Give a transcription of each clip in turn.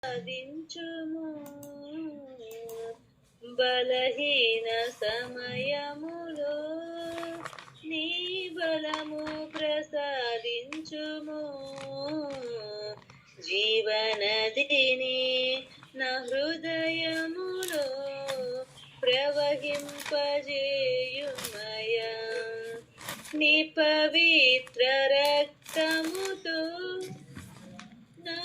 సాధించుము బలహీన సమయములో నీ బలము ప్రసాదించుము జీవనదిని నా హృదయములో ప్రవహింపజేయుమయా నీ పవిత్ర రక్తముతో నా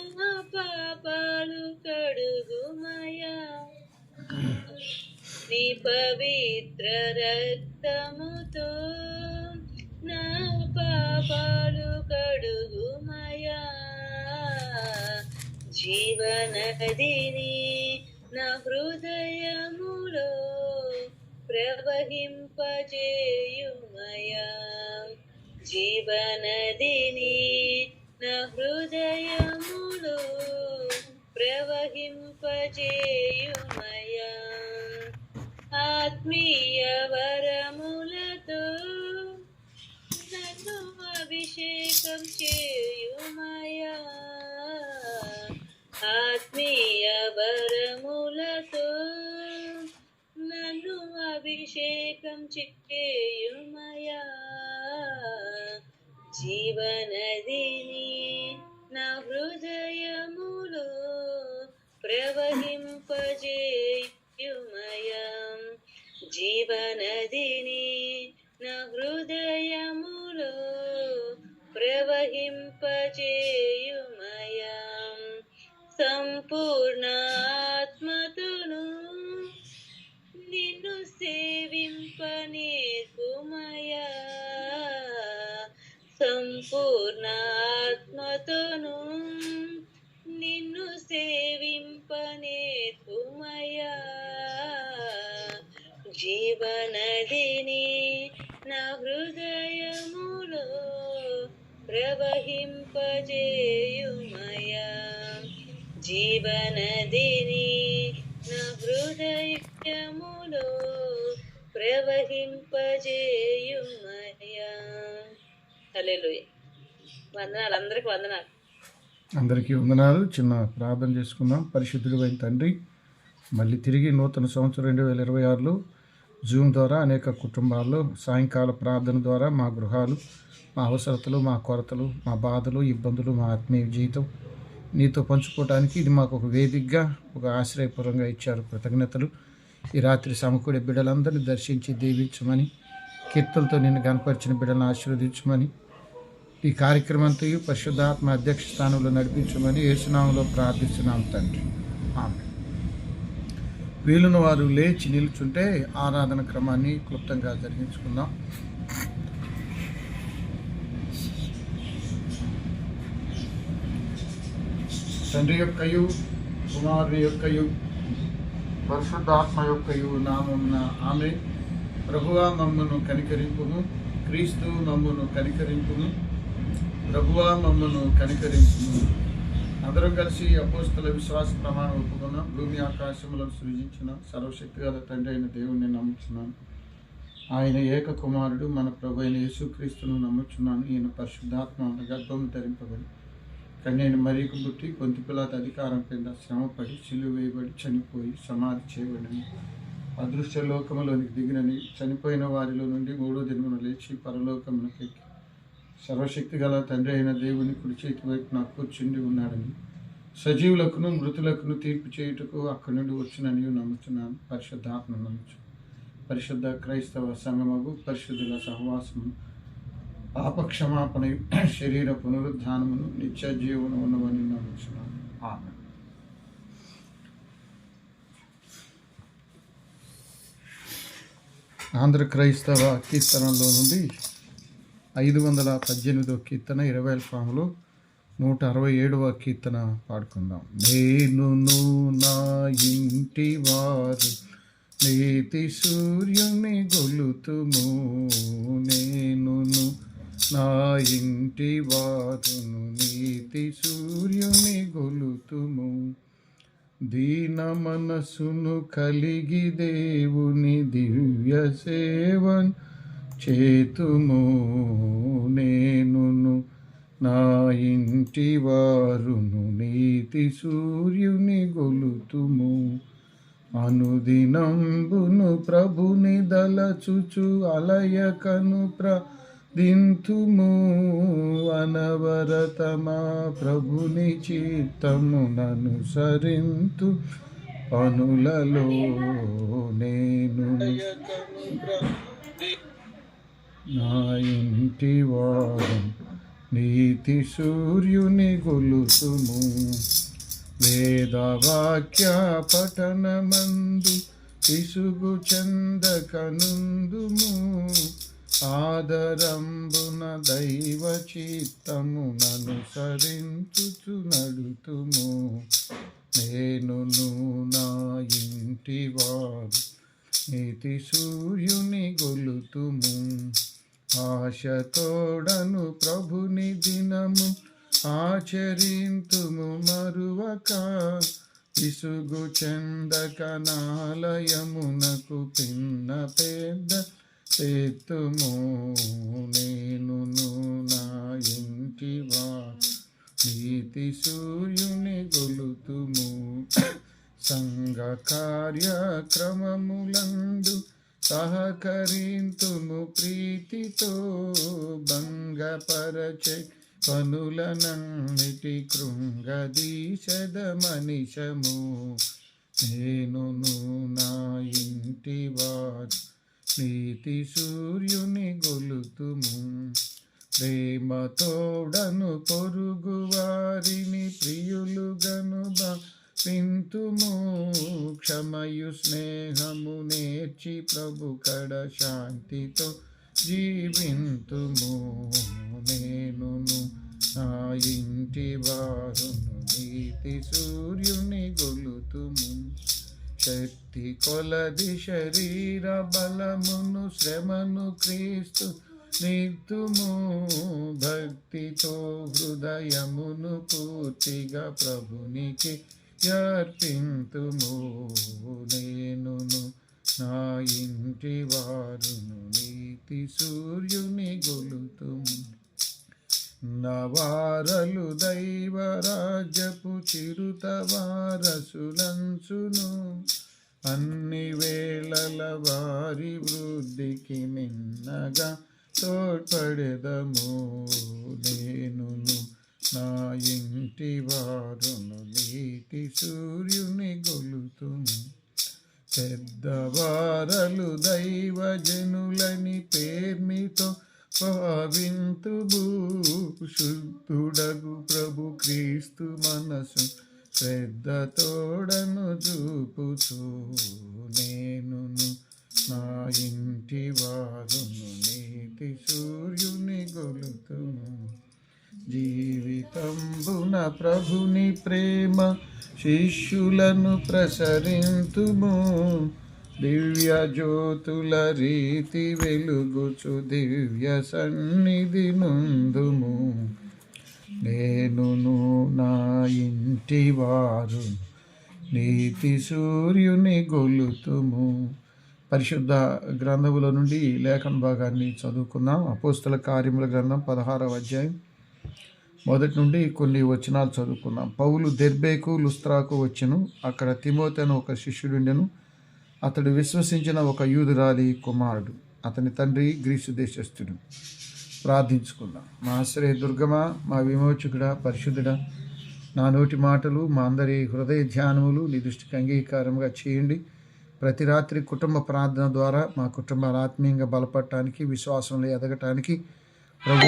పాపాలు కడుగుమయా నీ పవిత్ర రక్తముతో నా పాపాలు కడుగుమయా జీవనదిని నా హృదయములో ప్రవహింపజేయుమయా జీవనదిని నా హృదయములో ప్రవహింపజేయుమయా ఆత్మీయ వరములతో నన్ను అభిషేకం చేయుమయా ఆత్మీయ వరములతో నన్ను అభిషేకం చేయుమయా జీవనదిని నా హృదయములో ప్రవహింపజేయుమయా జీవనదిని నా హృదయములో ప్రవహింపజేయుమయా సంపూర్ణ ఆత్మతోను నిన్ను సేవింపనేర్పుమయా సంపూర్ణ ఆత్మతోను నిన్ను సేవింపనేర్పుమయా జీవనదిని నా హృదయములో ప్రవహింపజేయుమయా జీవనదిని నా హృదయములో ప్రవహింపజేయుమయా హల్లెలూయా వందనాలు అందరికి వందనాలు అందరికీ వందనాలు. చిన్న ప్రార్థన చేసుకుందాం. పరిశుద్ధుడైన తండ్రి, మళ్ళీ తిరిగి నూతన సంవత్సరం 2026లో జూమ్ ద్వారా అనేక కుటుంబాల్లో సాయంకాల ప్రార్థన ద్వారా మా గృహాలు, మా అవసరతలు, మా కొరతలు, మా బాధలు, ఇబ్బందులు, మా ఆత్మీయ జీవితం నీతో పంచుకోవడానికి ఇది మాకు ఒక వేదికగా, ఒక ఆశ్రయపురంగా ఇచ్చారు. కృతజ్ఞతలు. ఈ రాత్రి సమకూడే బిడ్డలందరినీ దర్శించి దీవించమని, కీర్తనలతో నిన్ను కనపరిచిన బిడ్డలను ఆశీర్వదించమని, ఈ కార్యక్రమంతో పరిశుద్ధాత్మ అధ్యక్ష స్థానంలో నడిపించమని యేసునామములో ప్రార్థిస్తున్నాం తండ్రి. ఆమేన్. వీలున్న వారు లేచి నిల్చుంటే ఆరాధన క్రమాన్ని క్లుప్తంగా జరిగించుకుందాం. తండ్రి యొక్కయు, కుమారుని యొక్కయు, పరిశుద్ధాత్మ యొక్కయు నామమున ఆమేన్. ప్రభువా మమ్మను కనికరింపుము, క్రీస్తు మమ్మను కనికరింపుము, ప్రభువా మమ్మను కనికరింపుము. అందరం కలిసి అపోస్తల విశ్వాస ప్రమాణం ఒప్పుకున్నాం. భూమి ఆకాశములను సృజించిన సర్వశక్తి గల తండ్రి అయిన దేవుణ్ణి నమ్ముచున్నాను. ఆయన ఏక కుమారుడు మన ప్రభు అయిన యేసుక్రీస్తును నమ్ముచున్నాను. ఈయన పరిశుద్ధాత్మ గర్భం ధరింపబడి కన్యైన మరియకు పుట్టి పొంతి పిలాతు అధికారం కింద శ్రమపడి సిలువ వేయబడి చనిపోయి సమాధి చేయబడినని, అదృశ్య లోకములోనికి దిగినని, చనిపోయిన వారిలో నుండి 3వ దినమున లేచి పరలోకమునకు ఎక్కి సర్వశక్తి గల తండ్రి అయిన దేవుని కుడి చేతి వైపున కూర్చుండి ఉన్నాడని, సజీవులకును మృతులకును తీర్పు చేయుటకు అక్కడి నుండి వచ్చినని నమ్ముతున్నాను. పరిశుద్ధాత్మ నమ్ముచు పరిశుద్ధ క్రైస్తవ సంగమగు పరిశుద్ధుల సహవాసము, పాపక్షమాపణ, శరీర పునరుద్ధానమును, నిత్య జీవనమునని నమ్ముచున్నాను. ఆమేన్. ఆంధ్ర క్రైస్తవ కీర్తనలో నుండి 518వ కీర్తన 20వ ఫామ్లో 167వ కీర్తన పాడుకుందాం. నేనును నా ఇంటి వారు నీతి సూర్యుని గొలుతుము, నేనును నా ఇంటి వారును నీతి సూర్యుని గొలుతుము. దీన మనసును కలిగి దేవుని దివ్య సేవన్ చేతుము, నేనును నా ఇంటి వారును నీతి సూర్యుని గొలుతుము. అనుదినంబును ప్రభుని దలచుచు అలయకను దింతుము. అనవరతమా ప్రభుని చిత్తముననుసరింతు పనులలో నేను. నా ఇంటి వారు నీతి సూర్యుని గొలుతుము. వేదవాక్య పఠనమందు విసుగు చెందకనుందుము. ఆదరంబున దైవ చిత్తముననుసరించుచు నడుతుము. నేనును నా ఇంటి వారు నీతి సూర్యుని గొలుతుము. ఆశతోడను ప్రభుని దినము ఆచరింతుము మరువక. విసుగు చెందక నాలయమునకు పిన్న పెద్ద ఎత్తుము. నేనును నా ఇంటి వారు నీతి సూర్యుని గొలుతుము. సంఘ కార్యక్రమములందు సహకరింతుము ప్రీతితో. భంగపరచే పనులనన్నిటి కృంగదీశద మనిషము. నేనును నా ఇంటి వారు నీతి సూర్యుని గొలుతుము. ప్రేమతోడను పొరుగు వారిని ప్రియులుగను వింతుము. క్షమయు స్నేహము నేర్చి ప్రభు కడ శాంతితో జీవింతుము. నేనును నా ఇంటి వారును నీతి సూర్యుని గొలుతుము. శక్తి కొలది శరీర బలమును శ్రమను క్రీస్తు నిత్తుము. భక్తితో హృదయమును పూర్తిగా ప్రభునికి అర్పింతుము. నేనును నా ఇంటి వారును నీతి సూర్యుని గొలుతుము. నవారలు దైవరాజ్యపు చిరుత వారసులంచును. అన్ని వేళల వారి వృద్ధికి మిన్నగా తోడ్పడెదము. నేనును నా ఇంటి వారును నీతి సూర్యుని గొలుతుము. పెద్దవారలు దైవజనులని పేర్మితో భావింతుము. శుద్ధుడగు ప్రభు క్రీస్తు మనసు శ్రద్ధతోడను చూపుచు. నేనును నా ఇంటి వారును నీతి సూర్యుని గొలుతుము. జీవితంబున ప్రభుని ప్రేమ శిష్యులను ప్రసరింతుము. దివ్య జ్యోతుల రీతి వెలుగుచు దివ్య సన్నిధి నుందుము. నేనును నా ఇంటి వారు నీతి సూర్యుని గొలుతుము. పరిశుద్ధ గ్రంథముల నుండి లేఖన భాగాన్ని చదువుకుందాం. అపోస్తల కార్యముల గ్రంథం 16వ అధ్యాయం మొదటి నుండి కొన్ని వచనాలు చదువుకుందాం. పౌలు దెర్బేకు లుస్త్రాకు వచ్చెను. అక్కడ తిమోతి అను ఒక శిష్యుడుండెను. అతడు విశ్వసించిన ఒక యూదురాలి కుమారుడు. అతని తండ్రి గ్రీసు దేశస్థుడు. ప్రార్థించుకుందాం. మా ఆశ్రయ దుర్గమా, మా విమోచకుడా, పరిశుద్ధుడా, నా నోటి మాటలు మా అందరి హృదయ ధ్యానములు నీ దృష్టికి అంగీకారంగా చేయండి. ప్రతి రాత్రి కుటుంబ ప్రార్థన ద్వారా మా కుటుంబాలు ఆత్మీయంగా బలపడటానికి, విశ్వాసంలో ఎదగటానికి ప్రభు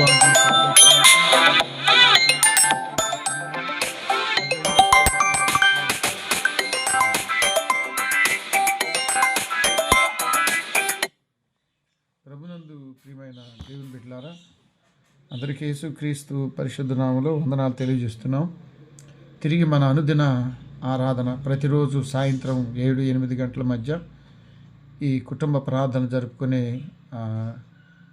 ప్రభునందు ప్రియమైన దేవుని బిడ్డలారా, అందరికీ యేసుక్రీస్తు పరిశుద్ధ నామములో వందనాలు తెలియజేస్తున్నాం. తిరిగి మన అనుదిన ఆరాధన ప్రతిరోజు సాయంత్రం 7-8 గంటల మధ్య ఈ కుటుంబ ప్రార్థన జరుపుకునే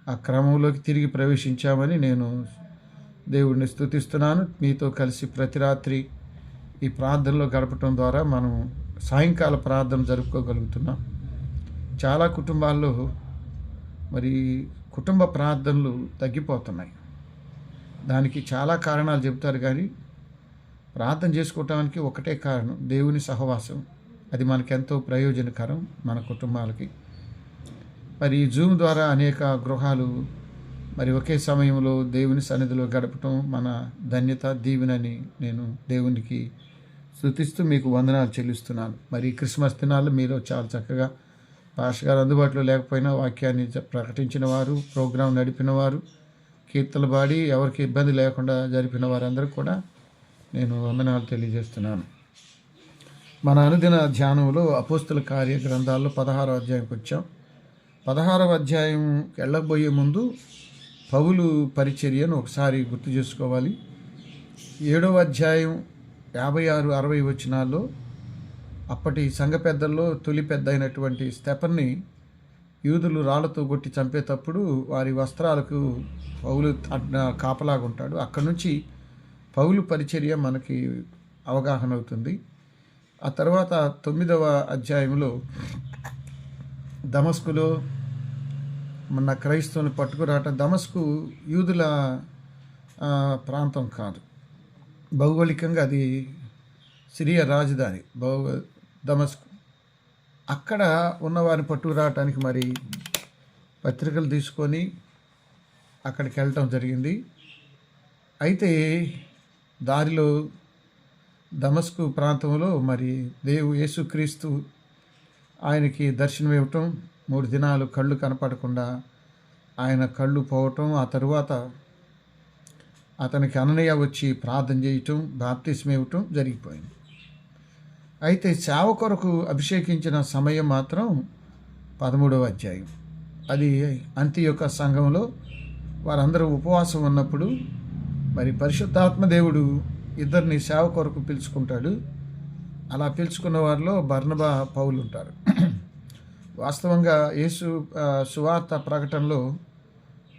ఆ క్రమంలోకి తిరిగి ప్రవేశించామని నేను దేవుడిని స్తుతిస్తున్నాను. మీతో కలిసి ప్రతి రాత్రి ఈ ప్రార్థనలో గడపటం ద్వారా మనం సాయంకాల ప్రార్థన జరుపుకోగలుగుతున్నాం. చాలా కుటుంబాల్లో మరి కుటుంబ ప్రార్థనలు తగ్గిపోతున్నాయి. దానికి చాలా కారణాలు చెప్తారు, కానీ ప్రార్థన చేసుకోవటానికి ఒకటే కారణం, దేవుని సహవాసం. అది మనకెంతో ప్రయోజనకరం మన కుటుంబాలకి. మరి ఈ జూమ్ ద్వారా అనేక గృహాలు మరి ఒకే సమయంలో దేవుని సన్నిధిలో గడపటం మన ధన్యత, దీవెనని నేను దేవునికి స్తుతిస్తూ మీకు వందనాలు చెల్లిస్తున్నాను. మరి క్రిస్మస్ దినాల్లో మీరు చాలా చక్కగా పాస్టర్ గారు అందుబాటులో లేకపోయినా వాక్యాన్ని ప్రకటించిన వారు, ప్రోగ్రాం నడిపిన వారు, కీర్తనలు పాడి ఎవరికి ఇబ్బంది లేకుండా జరిపిన వారందరూ కూడా నేను వందనాలు తెలియజేస్తున్నాను. మన అనుదిన ధ్యానంలో అపోస్తుల కార్య గ్రంథాల్లో 16వ అధ్యాయంకి వచ్చాం. 16వ అధ్యాయం వెళ్ళబోయే ముందు పౌలు పరిచర్యను ఒకసారి గుర్తు చేసుకోవాలి. 7వ అధ్యాయం 56-60 వచనాల్లో అప్పటి సంఘ పెద్దల్లో తొలి పెద్ద అయినటువంటి స్తెఫన్ని యూదులు రాళ్లతో కొట్టి చంపేటప్పుడు వారి వస్త్రాలకు పౌలు కాపలాగా ఉంటాడు. అక్కడి నుంచి పౌలు పరిచర్య మనకి అవగాహన అవుతుంది. ఆ తర్వాత 9వ అధ్యాయంలో దమస్కులో మన క్రైస్తవుని పట్టుకురావటం. దమస్కు యూదుల ప్రాంతం కాదు, భౌగోళికంగా అది సిరియా రాజధాని దమస్కు. అక్కడ ఉన్నవారిని పట్టుకురావటానికి మరి పత్రికలు తీసుకొని అక్కడికి వెళ్ళటం జరిగింది. అయితే దారిలో దమస్కు ప్రాంతంలో మరి యేసుక్రీస్తు ఆయనకి దర్శనం ఇవ్వటం, 3 దినాలు కళ్ళు కనపడకుండా ఆయన కళ్ళు పోవటం, ఆ తరువాత అతనికి అననీయ వచ్చి ప్రార్థన చేయటం, బాప్తిస్మం ఇవ్వటం జరిగిపోయింది. అయితే సేవ కొరకు అభిషేకించిన సమయం మాత్రం 13వ అధ్యాయం. అది అంతియొక్క సంఘంలో వారందరూ ఉపవాసం ఉన్నప్పుడు మరి పరిశుద్ధాత్మ దేవుడు ఇద్దరిని సేవ కొరకు పిలుచుకుంటాడు. అలా పిలుచుకున్న వారిలో బర్నబా, పౌలు ఉంటారు. వాస్తవంగా యేసు సువార్త ప్రకటనలో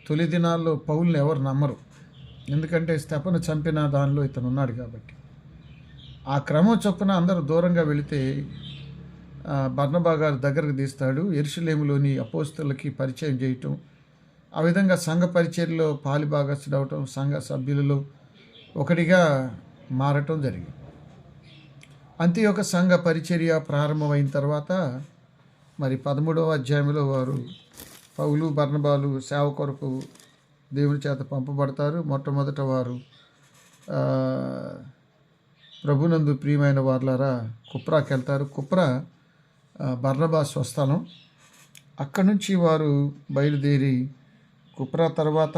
తొలి దినాల్లో పౌలుని ఎవరు నమ్మరు, ఎందుకంటే స్తెఫను చంపిన దానిలో ఇతను ఉన్నాడు కాబట్టి. ఆ క్రమం చొప్పున అందరూ దూరంగా వెళితే బర్నబా గారు దగ్గరకు తీస్తాడు. యెరూషలేములోని అపోస్తలులకి పరిచయం చేయటం, ఆ విధంగా సంఘ పరిచర్యలో పాలిభాగస్తుడు అవటం, సంఘ సభ్యులలో ఒకటిగా మారటం జరిగింది. అంతియొక్క సంఘ పరిచర్య ప్రారంభమైన తర్వాత మరి 13వ అధ్యాయంలో వారు పౌలు, బర్నబాలు సేవ కొరకు దేవుని చేత పంపబడతారు. మొట్టమొదట వారు ప్రభునందు ప్రియమైన వార్లారా కుప్రాకి వెళ్తారు. కుప్రా బర్నబా స్వస్థలం. అక్కడి నుంచి వారు బయలుదేరి కుప్రా తర్వాత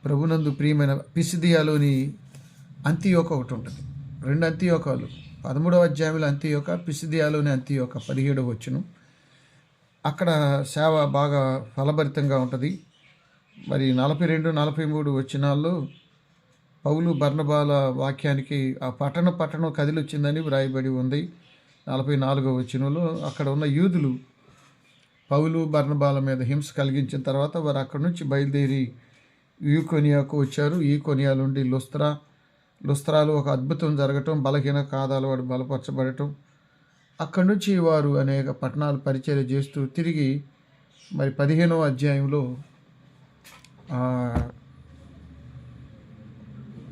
ప్రభునందు ప్రియమైన పిసిదియాలోని అంతియోక ఒకటి ఉంటుంది. 2 అంతియోకాలు, 13వ అధ్యాయంలో అంతియోక, పిసిదియాలోని అంతియోక 17వ వచనం. అక్కడ సేవ బాగా ఫలభరితంగా ఉంటుంది. మరి 42-43 వచనాల్లో పౌలు బర్నబాల వాక్యానికి ఆ పట్టణం కదిలొచ్చిందని వ్రాయబడి ఉంది. 44వ వచనంలో అక్కడ ఉన్న యూదులు పౌలు బర్నబాల మీద హింస కలిగించిన తర్వాత వారు అక్కడి నుంచి బయలుదేరి ఈకొనియాకు వచ్చారు. ఈకొనియా నుండి లుస్త్రాలో ఒక అద్భుతం జరగటం, బలహీన కాదాలు వాడు బలపరచబడటం, అక్కడి నుంచి వారు అనేక పట్టణాలు పరిచర్య చేస్తూ తిరిగి మరి 15వ అధ్యాయంలో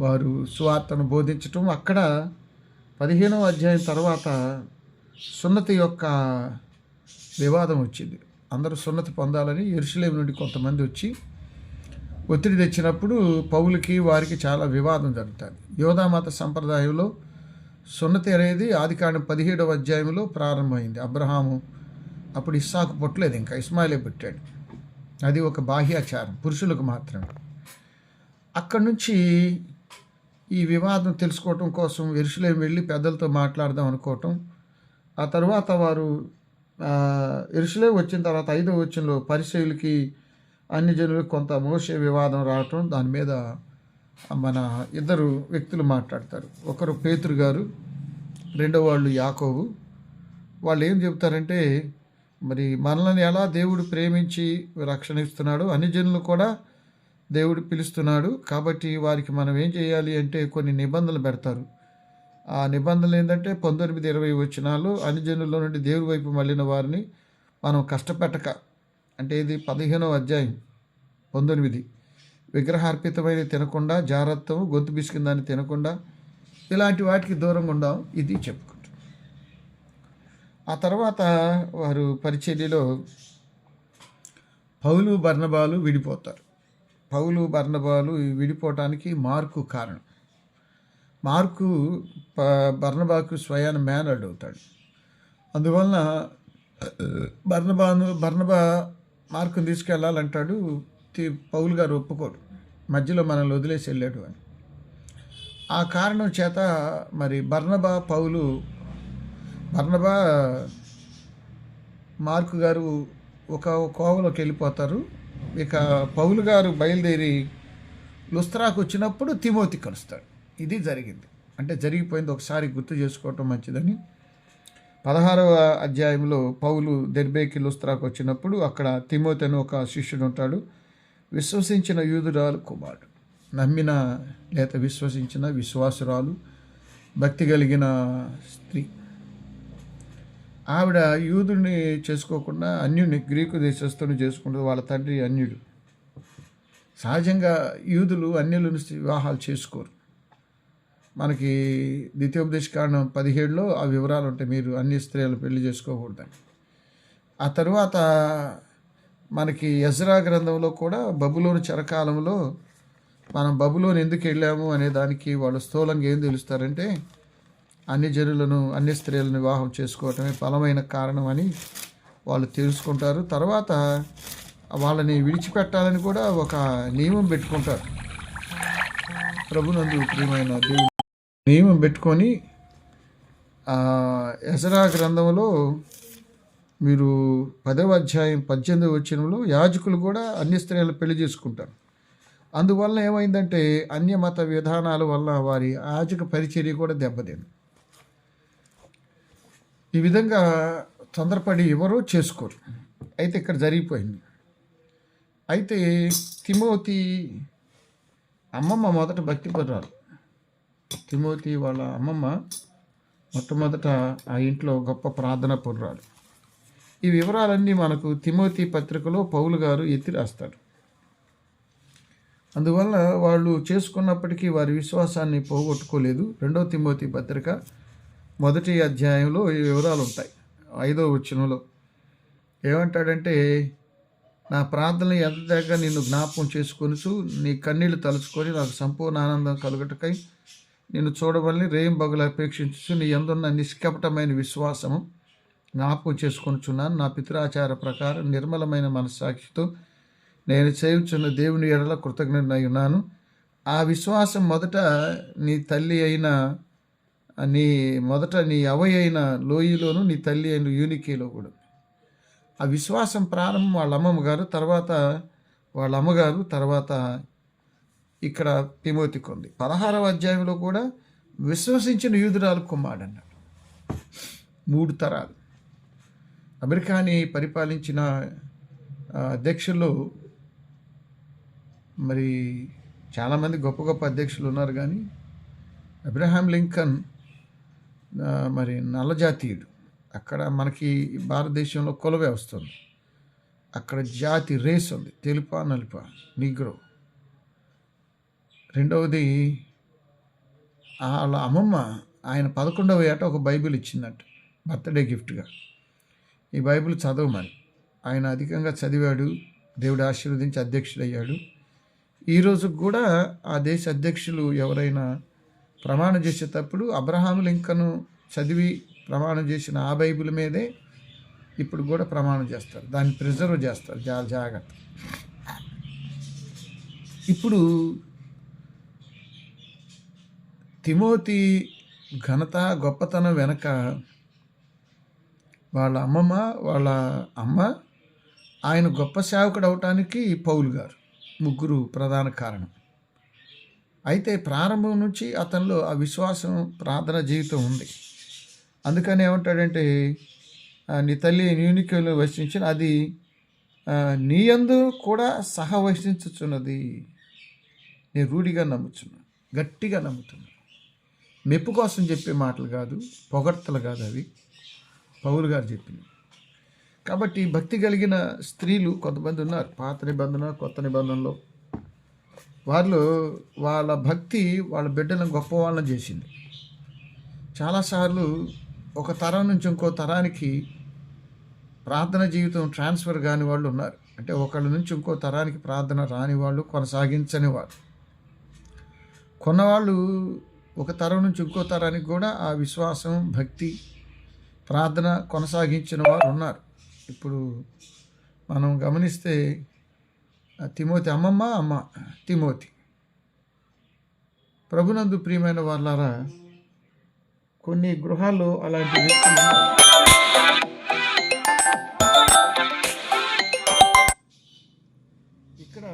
వారు సువార్తను బోధించటం. అక్కడ 15వ అధ్యాయం తర్వాత సున్నతి యొక్క వివాదం వచ్చింది. అందరూ సున్నతి పొందాలని యెరూషలేము నుండి కొంతమంది వచ్చి ఒత్తిడి తెచ్చినప్పుడు పౌలుకి వారికి చాలా వివాదం జరుగుతుంది. యోధామత సంప్రదాయంలో సున్నతి అనేది ఆదికాండం 17వ అధ్యాయంలో ప్రారంభమైంది. అబ్రహాము అప్పుడు ఇస్సాకు పుట్టలేదు, ఇంకా ఇస్మాయిలే పుట్టాడు. అది ఒక బాహ్యాచారం, పురుషులకు మాత్రమే. అక్కడి నుంచి ఈ వివాదం తెలుసుకోవటం కోసం యెరూషలేము వెళ్ళి పెద్దలతో మాట్లాడదాం అనుకోవటం. ఆ తర్వాత వారు యెరూషలేము వచ్చిన తర్వాత 5వ వచనంలో పరిసయ్యులకి అన్ని జనులకు కొంత మోషే వివాదం రావటం, దాని మీద మన ఇద్దరు వ్యక్తులు మాట్లాడతారు. ఒకరు పేతురు గారు, రెండో వాళ్ళు యాకోబు. వాళ్ళు ఏం చెబుతారంటే, మరి మనల్ని ఎలా దేవుడు ప్రేమించి రక్షణ ఇస్తున్నాడు, అన్ని జనులు కూడా దేవుడు పిలుస్తున్నాడు, కాబట్టి వారికి మనం ఏం చేయాలి అంటే కొన్ని నిబంధనలు పెడతారు. ఆ నిబంధనలు ఏంటంటే 19-20 వచనాలు, అన్ని జనుల్లో నుండి దేవుడి వైపు మళ్ళిన వారిని మనం కష్టపెట్టక, అంటే ఇది 15వ అధ్యాయం 19, విగ్రహార్పితమైన తినకుండా, జారత్వం, గొంతు బిసికిన దాన్ని తినకుండా, ఇలాంటి వాటికి దూరంగా ఉందాం. ఇది చెప్పుకుంటాం. ఆ తర్వాత వారు పరిచర్యలో పౌలు బర్నబాలు విడిపోతారు. పౌలు బర్నబాలు విడిపోవటానికి మార్కు కారణం. మార్కు బర్నబాకు స్వయాన మేనర్డ్ అవుతాడు. అందువలన బర్నబా మార్కుని తీసుకెళ్ళాలంటాడు. పౌలు గారు ఒప్పుకోడు, మధ్యలో మనల్ని వదిలేసి వెళ్ళాడు అని. ఆ కారణం చేత మరి బర్నబా మార్కు గారు ఒక కోవలోకి వెళ్ళిపోతారు. ఇక పౌలు గారు బయలుదేరి లుస్త్రాకు వచ్చినప్పుడు తిమోతి కలుస్తాడు. ఇది జరిగింది. అంటే జరిగిపోయింది, ఒకసారి గుర్తు చేసుకోవటం మంచిదని. 16వ అధ్యాయంలో పౌలు దెర్బేకి లుస్త్రాకు వచ్చినప్పుడు అక్కడ తిమోతి అని ఒక శిష్యుడు ఉంటాడు. విశ్వసించిన యూదురాలు కుమారుడు, నమ్మిన లేక విశ్వసించిన విశ్వాసురాలు, భక్తి కలిగిన స్త్రీ. ఆవిడ యూదుని చేసుకోకుండా అన్యుని, గ్రీకు దేశస్తుని చేసుకుంటుంది. వాళ్ళ తండ్రి అన్యుడు. సహజంగా యూదులు అన్యులను వివాహాలు చేసుకోరు. మనకి ద్వితీయోపదేశకాండం 17లో ఆ వివరాలు ఉంటాయి, మీరు అన్ని స్త్రీలు పెళ్లి చేసుకోకూడదని. ఆ తరువాత మనకి ఎజ్రా గ్రంథంలో కూడా బబులోను చెరకాలంలో మనం బబులోను ఎందుకు వెళ్ళాము అనే దానికి వాళ్ళు స్థూలంగా ఏం తెలుస్తారంటే అన్ని జనులను, అన్ని స్త్రీలను వివాహం చేసుకోవటమే బలమైన కారణం అని వాళ్ళు తెలుసుకుంటారు. తర్వాత వాళ్ళని విడిచిపెట్టాలని కూడా ఒక నియమం పెట్టుకుంటారు. ప్రభునందు ప్రియమైన దేవుడు నియమం పెట్టుకొని ఎజ్రా గ్రంథంలో మీరు 10వ అధ్యాయం 18వ వచనంలో యాజకులు కూడా అన్య స్త్రీలను పెళ్లి చేసుకుంటారు. అందువల్ల ఏమైందంటే అన్యమత విధానాల వల్ల వారి యాజక పరిచర్య కూడా దెబ్బతింది. ఈ విధంగా తొందరపడి ఎవరో చేసుకోరు. అయితే ఇక్కడ జరిగిపోయింది. అయితే తిమోతి అమ్మమ్మ మొదట భక్తిపరురాలు. తిమోతి వాళ్ళ అమ్మమ్మ మొట్టమొదట ఆ ఇంట్లో గొప్ప ప్రార్థనా పరురాలు. ఈ వివరాలన్నీ మనకు తిమోతి పత్రికలో పౌలు గారు ఎత్తి రాస్తారు. అందువల్ల వాళ్ళు చేసుకున్నప్పటికీ వారి విశ్వాసాన్ని పోగొట్టుకోలేదు. 2వ తిమోతి పత్రిక 1వ అధ్యాయంలో ఈ వివరాలు ఉంటాయి. 5వ వచనంలో ఏమంటాడంటే, నా ప్రార్థనలు ఎంతగా నిన్ను జ్ఞాపకం చేసుకొనుచు నీ కన్నీళ్లు తలుచుకొని నాకు సంపూర్ణ ఆనందం కలుగుటకై నిన్ను చూడవల్ని రేయింబగలు అపేక్షించు నీ యందున్న నిష్కపటమైన విశ్వాసము జ్ఞాపకం చేసుకొనుచున్నాను. నా పితరాచార ప్రకారం నిర్మలమైన మనస్సాక్షితో నేను సేవించున్న దేవుని ఎడల కృతజ్ఞుడై ఉన్నాను. ఆ విశ్వాసం మొదట నీ తల్లి అయిన నీ అవయ అయిన లోయలోను నీ తల్లి అయిన యూనికేలో కూడా ఆ విశ్వాసం ప్రారంభం వాళ్ళ అమ్మమ్మ గారు, తర్వాత వాళ్ళ అమ్మగారు, తర్వాత ఇక్కడ తిమోతికి ఉంది. 16వ అధ్యాయంలో కూడా విశ్వసించిన యూదురాలు కుమారుడు అన్నాడు. 3 తరాలు. అమెరికాని పరిపాలించిన అధ్యక్షులు మరి చాలామంది గొప్ప గొప్ప అధ్యక్షులు ఉన్నారు, కానీ అబ్రహాం లింకన్ మరి నల్లజాతీయుడు. అక్కడ మనకి భారతదేశంలో కుల వ్యవస్థ ఉంది. అక్కడ జాతి రేస్ ఉంది, తెలుపా నలుపా, నిగ్రో. రెండవది వాళ్ళ అమ్మమ్మ ఆయన 11వ ఏట ఒక బైబిల్ ఇచ్చిందంట బర్త్డే గిఫ్ట్గా. ఈ బైబిల్ చదవమని. ఆయన అధికంగా చదివాడు, దేవుడు ఆశీర్వదించి అధ్యక్షుడయ్యాడు. ఈరోజు కూడా ఆ దేశ అధ్యక్షులు ఎవరైనా ప్రమాణం చేసేటప్పుడు అబ్రహాం లింకన్ చదివి ప్రమాణం చేసిన ఆ బైబిల్ మీదే ఇప్పుడు కూడా ప్రమాణం చేస్తారు, దాన్ని ప్రిజర్వ్ చేస్తారు జాగ్రత్త. ఇప్పుడు తిమోతి ఘనత గొప్పతనం వెనక వాళ్ళ అమ్మ ఆయన గొప్ప సేవకుడు అవటానికి పౌలు గారు ముగ్గురు ప్రధాన కారణం. అయితే ప్రారంభం నుంచి అతనిలో ఆ విశ్వాసం, ప్రార్థన జీవితం ఉంది. అందుకని ఏమంటాడంటే, నీ తల్లి యూనికేలో వసించిన అది నీ యందు కూడా సహవసించుచున్నది. నేను రూఢిగా నమ్ముచున్నా, గట్టిగా నమ్ముతున్నా. మెప్పు కోసం చెప్పే మాటలు కాదు, పొగడ్తలు కాదు, అవి పౌలు గారు చెప్పింది. కాబట్టి భక్తి కలిగిన స్త్రీలు కొంతమంది ఉన్నారు. పాత నిబంధన, కొత్త నిబంధనలో వాళ్ళు వాళ్ళ భక్తి వాళ్ళ బిడ్డలను గొప్ప వాళ్ళని చేసింది. చాలాసార్లు ఒక తరం నుంచి ఇంకో తరానికి ప్రార్థన జీవితం ట్రాన్స్ఫర్ కాని వాళ్ళు ఉన్నారు. అంటే ఒకళ్ళ నుంచి ఇంకో తరానికి ప్రార్థన రాని వాళ్ళు, కొనసాగించని వాళ్ళు. కొన్నవాళ్ళు ఒక తరం నుంచి ఇంకో తరానికి కూడా ఆ విశ్వాసం, భక్తి, ప్రార్థన కొనసాగించిన వారు ఉన్నారు. ఇప్పుడు మనం గమనిస్తే తిమోతి అమ్మ తిమోతి. ప్రభునందు ప్రియమైన వాళ్ళారా, కొన్ని గృహాల్లో అలాంటి వ్యక్తులు ఉన్నారు. ఇక్కడ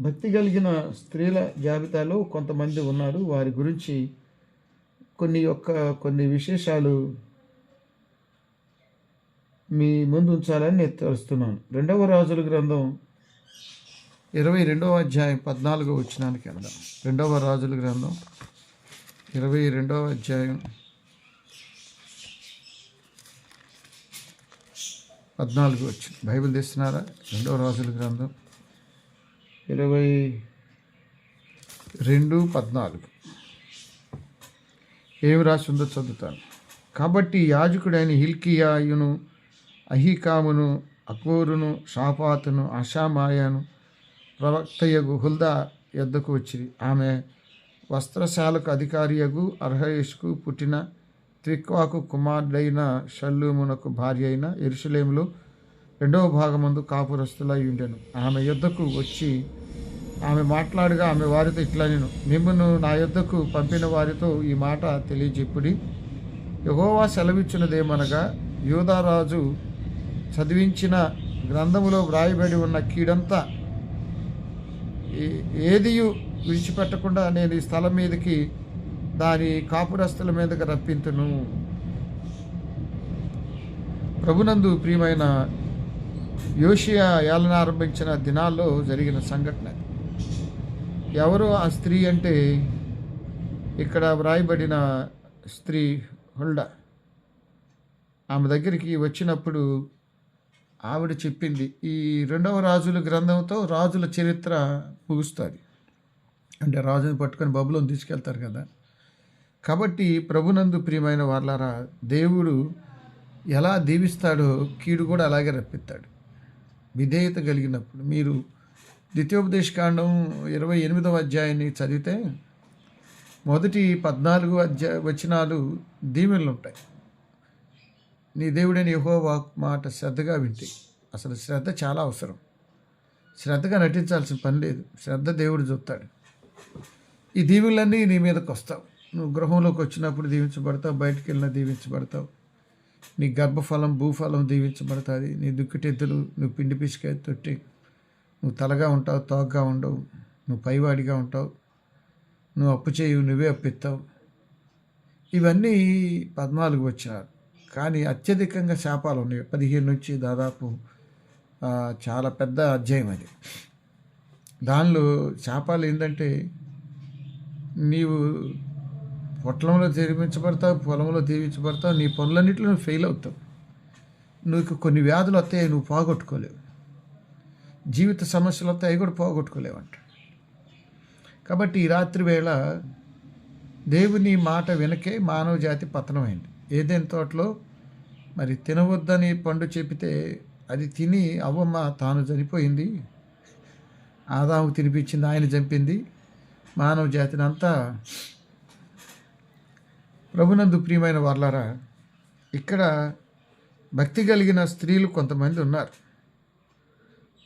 భక్తి కలిగిన స్త్రీల జాబితాలో కొంతమంది ఉన్నారు. వారి గురించి కొన్ని విశేషాలు మీ ముందు ఉంచాలని నేను తెలుస్తున్నాను. 2వ రాజుల గ్రంథం 22వ అధ్యాయం 14వ వచనానికి వెళ్దాం. 2వ రాజుల గ్రంథం 22వ అధ్యాయం 14 వచ్చిన బైబిల్ తీస్తున్నారా? 2వ రాజుల గ్రంథం 22:14 ఏమి రాసి ఉందో చదువుతాను. కాబట్టి యాజకుడైన హిల్కియాయును, అహీకామును, అకోరును, షాపాతును, అషామాయను ప్రవక్తయగు హుల్దా యొద్దకు వచ్చిరి. ఆమె వస్త్రశాలకు అధికారియగు అర్హయేషుకు పుట్టిన త్రిక్వాకు కుమారుడైన షల్లూమునకు భార్య అయిన యెరూషలేములో 2వ భాగమందు కాపురస్తులై ఉండెను. ఆమె యొద్దకు వచ్చి ఆమె మాట్లాడగా ఆమె వారితో ఇట్లా, నేను మిమ్మును నా యొద్దకు పంపిన వారితో ఈ మాట తెలియజెప్పుడి. యెహోవా సెలవిచ్చినదేమనగా, యూదారాజు చదివించిన గ్రంథములో వ్రాయబడి ఉన్న కీడంతా ఏదియు విడిచిపెట్టకుండా నేను ఈ స్థలం మీదకి దాని కాపురస్తుల మీదకి రప్పింతును. ప్రభునందు ప్రియమైన యోషియా ఏలన ఆరంభించిన దినాల్లో జరిగిన సంఘటన. ఎవరు ఆ స్త్రీ అంటే, ఇక్కడ వ్రాయబడిన స్త్రీ హుల్డా. ఆమె దగ్గరికి వచ్చినప్పుడు ఆవిడ చెప్పింది, ఈ 2వ రాజుల గ్రంథంతో రాజుల చరిత్ర ముగుస్తుంది. అంటే రాజుని పట్టుకొని బబులోను తీసుకెళ్తారు కదా. కాబట్టి ప్రభునందు ప్రియమైన వాళ్ళారా, దేవుడు ఎలా దీవిస్తాడో కీడు కూడా అలాగే రప్పిస్తాడు విధేయత కలిగినప్పుడు. మీరు ద్వితీయోపదేశకాండం 28వ అధ్యాయాన్ని చదివితే మొదటి 14 వచనాలు దీవెనలు ఉంటాయి. నీ దేవుడైన యెహోవా మాట శ్రద్ధగా వింటే. అసలు శ్రద్ధ చాలా అవసరం. శ్రద్ధగా నటించాల్సిన పని లేదు. శ్రద్ధ దేవుడు చూస్తాడు. ఈ దీవులన్నీ నీ మీదకి వస్తావు. నువ్వు గృహంలోకి వచ్చినప్పుడు దీవించబడతావు, బయటికి వెళ్ళినా దీవించబడతావు. నీ గర్భఫలం, భూఫలం దీవించబడుతుంది. నీ దుక్కిటెద్దులు, నువ్వు పిండి పిసికే తొట్టి, నువ్వు తలగా ఉంటావు, తోగ్గా ఉండవు. నువ్వు పైవాడిగా ఉంటావు. నువ్వు అప్పు చేయవు, నువ్వే అప్పిస్తావు. ఇవన్నీ 14 వచ్చినారు. కానీ అత్యధికంగా శాపాలు ఉన్నాయి. 15 నుంచి దాదాపు చాలా పెద్ద అధ్యాయం అది. దానిలో శాపాలు ఏంటంటే, నీవు పొట్లంలో దీవించబడతావు, పొలంలో దీవించబడతావు. నీ పనులన్నింటిలో నువ్వు ఫెయిల్ అవుతావు. నీకు కొన్ని వ్యాధులు వస్తాయి, నువ్వు పోగొట్టుకోలేవు. జీవిత సమస్యలు వస్తాయి, అవి కూడా పోగొట్టుకోలేవంట. కాబట్టి ఈ రాత్రి వేళ దేవుని మాట వెనకే మానవ జాతి పతనమైంది. ఏదైనా తోటలో మరి తినవద్దని పండు చెబితే అది తిని అవ్వమ్మ తాను చనిపోయింది. ఆదాము తినిపించింది, ఆయన చంపింది మానవ జాతిని అంతా. ప్రభునందు ప్రియమైన వాళ్ళారా, ఇక్కడ భక్తి కలిగిన స్త్రీలు కొంతమంది ఉన్నారు.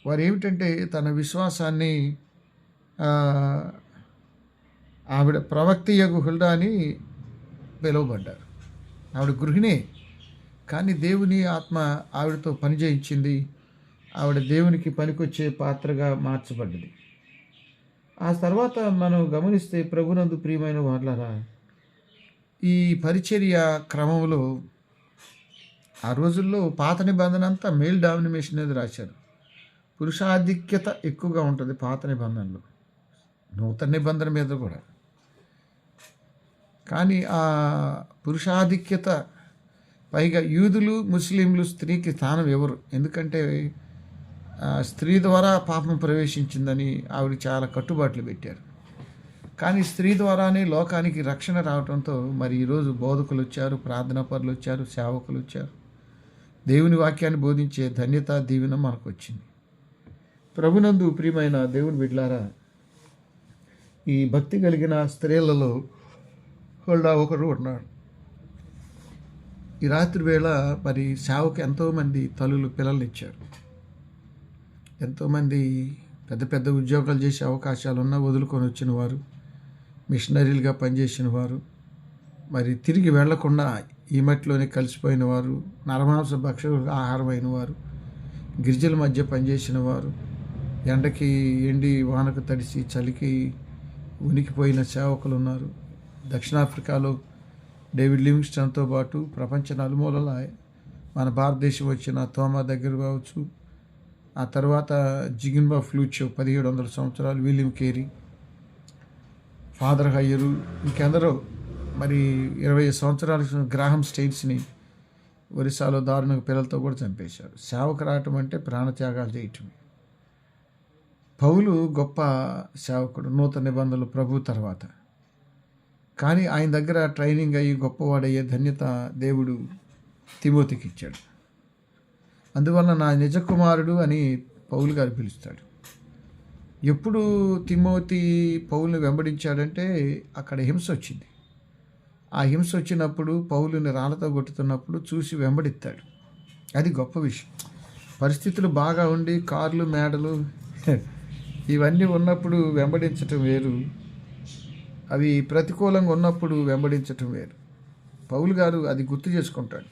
వారు ఏమిటంటే, తన విశ్వాసాన్ని ఆవిడ ప్రవక్తయగు హుల్దా అని పిలువబడ్డారు. ఆవిడ గృహిణి, కానీ దేవుని ఆత్మ ఆవిడతో పని చేయించింది. ఆవిడ దేవునికి పనికొచ్చే పాత్రగా మార్చబడ్డది. ఆ తర్వాత మనం గమనిస్తే ప్రభునందు ప్రియమైన వాళ్ళారా, ఈ పరిచర్య క్రమంలో ఆ రోజుల్లో పాత నిబంధన అంతా మేల్ డామినేషన్ అనేది రాశారు. పురుషాధిక్యత ఎక్కువగా ఉంటుంది పాత నిబంధనలో, నూతన నిబంధన మీద కూడా. కానీ ఆ పురుషాధిక్యత, పైగా యూదులు ముస్లింలు స్త్రీకి స్థానం ఎవరు? ఎందుకంటే స్త్రీ ద్వారా పాపం ప్రవేశించిందని ఆవిడ చాలా కట్టుబాట్లు పెట్టారు. కానీ స్త్రీ ద్వారానే లోకానికి రక్షణ రావడంతో మరి ఈరోజు బోధకులు వచ్చారు, ప్రార్థనా పరులు వచ్చారు, సేవకులు వచ్చారు. దేవుని వాక్యాన్ని బోధించే ధన్యత, దీవెన మనకు వచ్చింది. ప్రభునందు ప్రియమైన దేవుని బిడ్డలారా, ఈ భక్తి కలిగిన స్త్రీలలో ఒకరు ఉన్నాడు. ఈ రాత్రి వేళ మరి సేవకు ఎంతోమంది తల్లులు పిల్లలు ఇచ్చారు. ఎంతోమంది పెద్ద పెద్ద ఉద్యోగాలు చేసే అవకాశాలు ఉన్నా వదులుకొని వచ్చిన వారు, మిషనరీలుగా పనిచేసిన వారు, మరి తిరిగి వెళ్లకుండా ఈ మట్టిలోనే కలిసిపోయిన వారు, నరమాంస భక్షకులకు ఆహారమైన వారు, గిరిజల మధ్య పనిచేసిన వారు, ఎండకి ఎండి వానకు తడిసి చలికి ఉనికిపోయిన సేవకులు ఉన్నారు. దక్షిణాఫ్రికాలో డేవిడ్ లివింగ్స్టన్తో పాటు ప్రపంచ నలుమూలల మన భారతదేశం వచ్చిన తోమా దగ్గర కావచ్చు, ఆ తర్వాత జిగిన్బా ఫ్లూచో 1700 సంవత్సరాలు, విలియం కేరీ, ఫాదర్ హయ్యరు, ఇంకెందరో మరి 20 సంవత్సరాల గ్రాహం స్టెయిన్స్ని ఒరిస్సాలో దారుణంగా పిల్లలతో కూడా చంపేశారు. సేవకు రావటం అంటే ప్రాణత్యాగాలు చేయటమే. పౌలు గొప్ప సేవకుడు, నూతన నిబంధనలు ప్రభు తర్వాత. కానీ ఆయన దగ్గర ట్రైనింగ్ అయ్యి గొప్పవాడయ్యే ధన్యత దేవుడు తిమోతికి ఇచ్చాడు. అందువల్ల నా నిజ కుమారుడు అని పౌలు గారు పిలుస్తాడు. ఎప్పుడు తిమోతి పౌలుని వెంబడించాడంటే అక్కడ హింస వచ్చింది. ఆ హింస వచ్చినప్పుడు పౌలుని రాళ్ళతో కొట్టుతున్నప్పుడు చూసి వెంబడిస్తాడు. అది గొప్ప విషయం. పరిస్థితులు బాగా ఉండి కార్లు, మేడలు ఇవన్నీ ఉన్నప్పుడు వెంబడించటం వేరు, అవి ప్రతికూలంగా ఉన్నప్పుడు వెంబడించటం వేరు. పౌలు గారు అది గుర్తు చేసుకుంటాడు.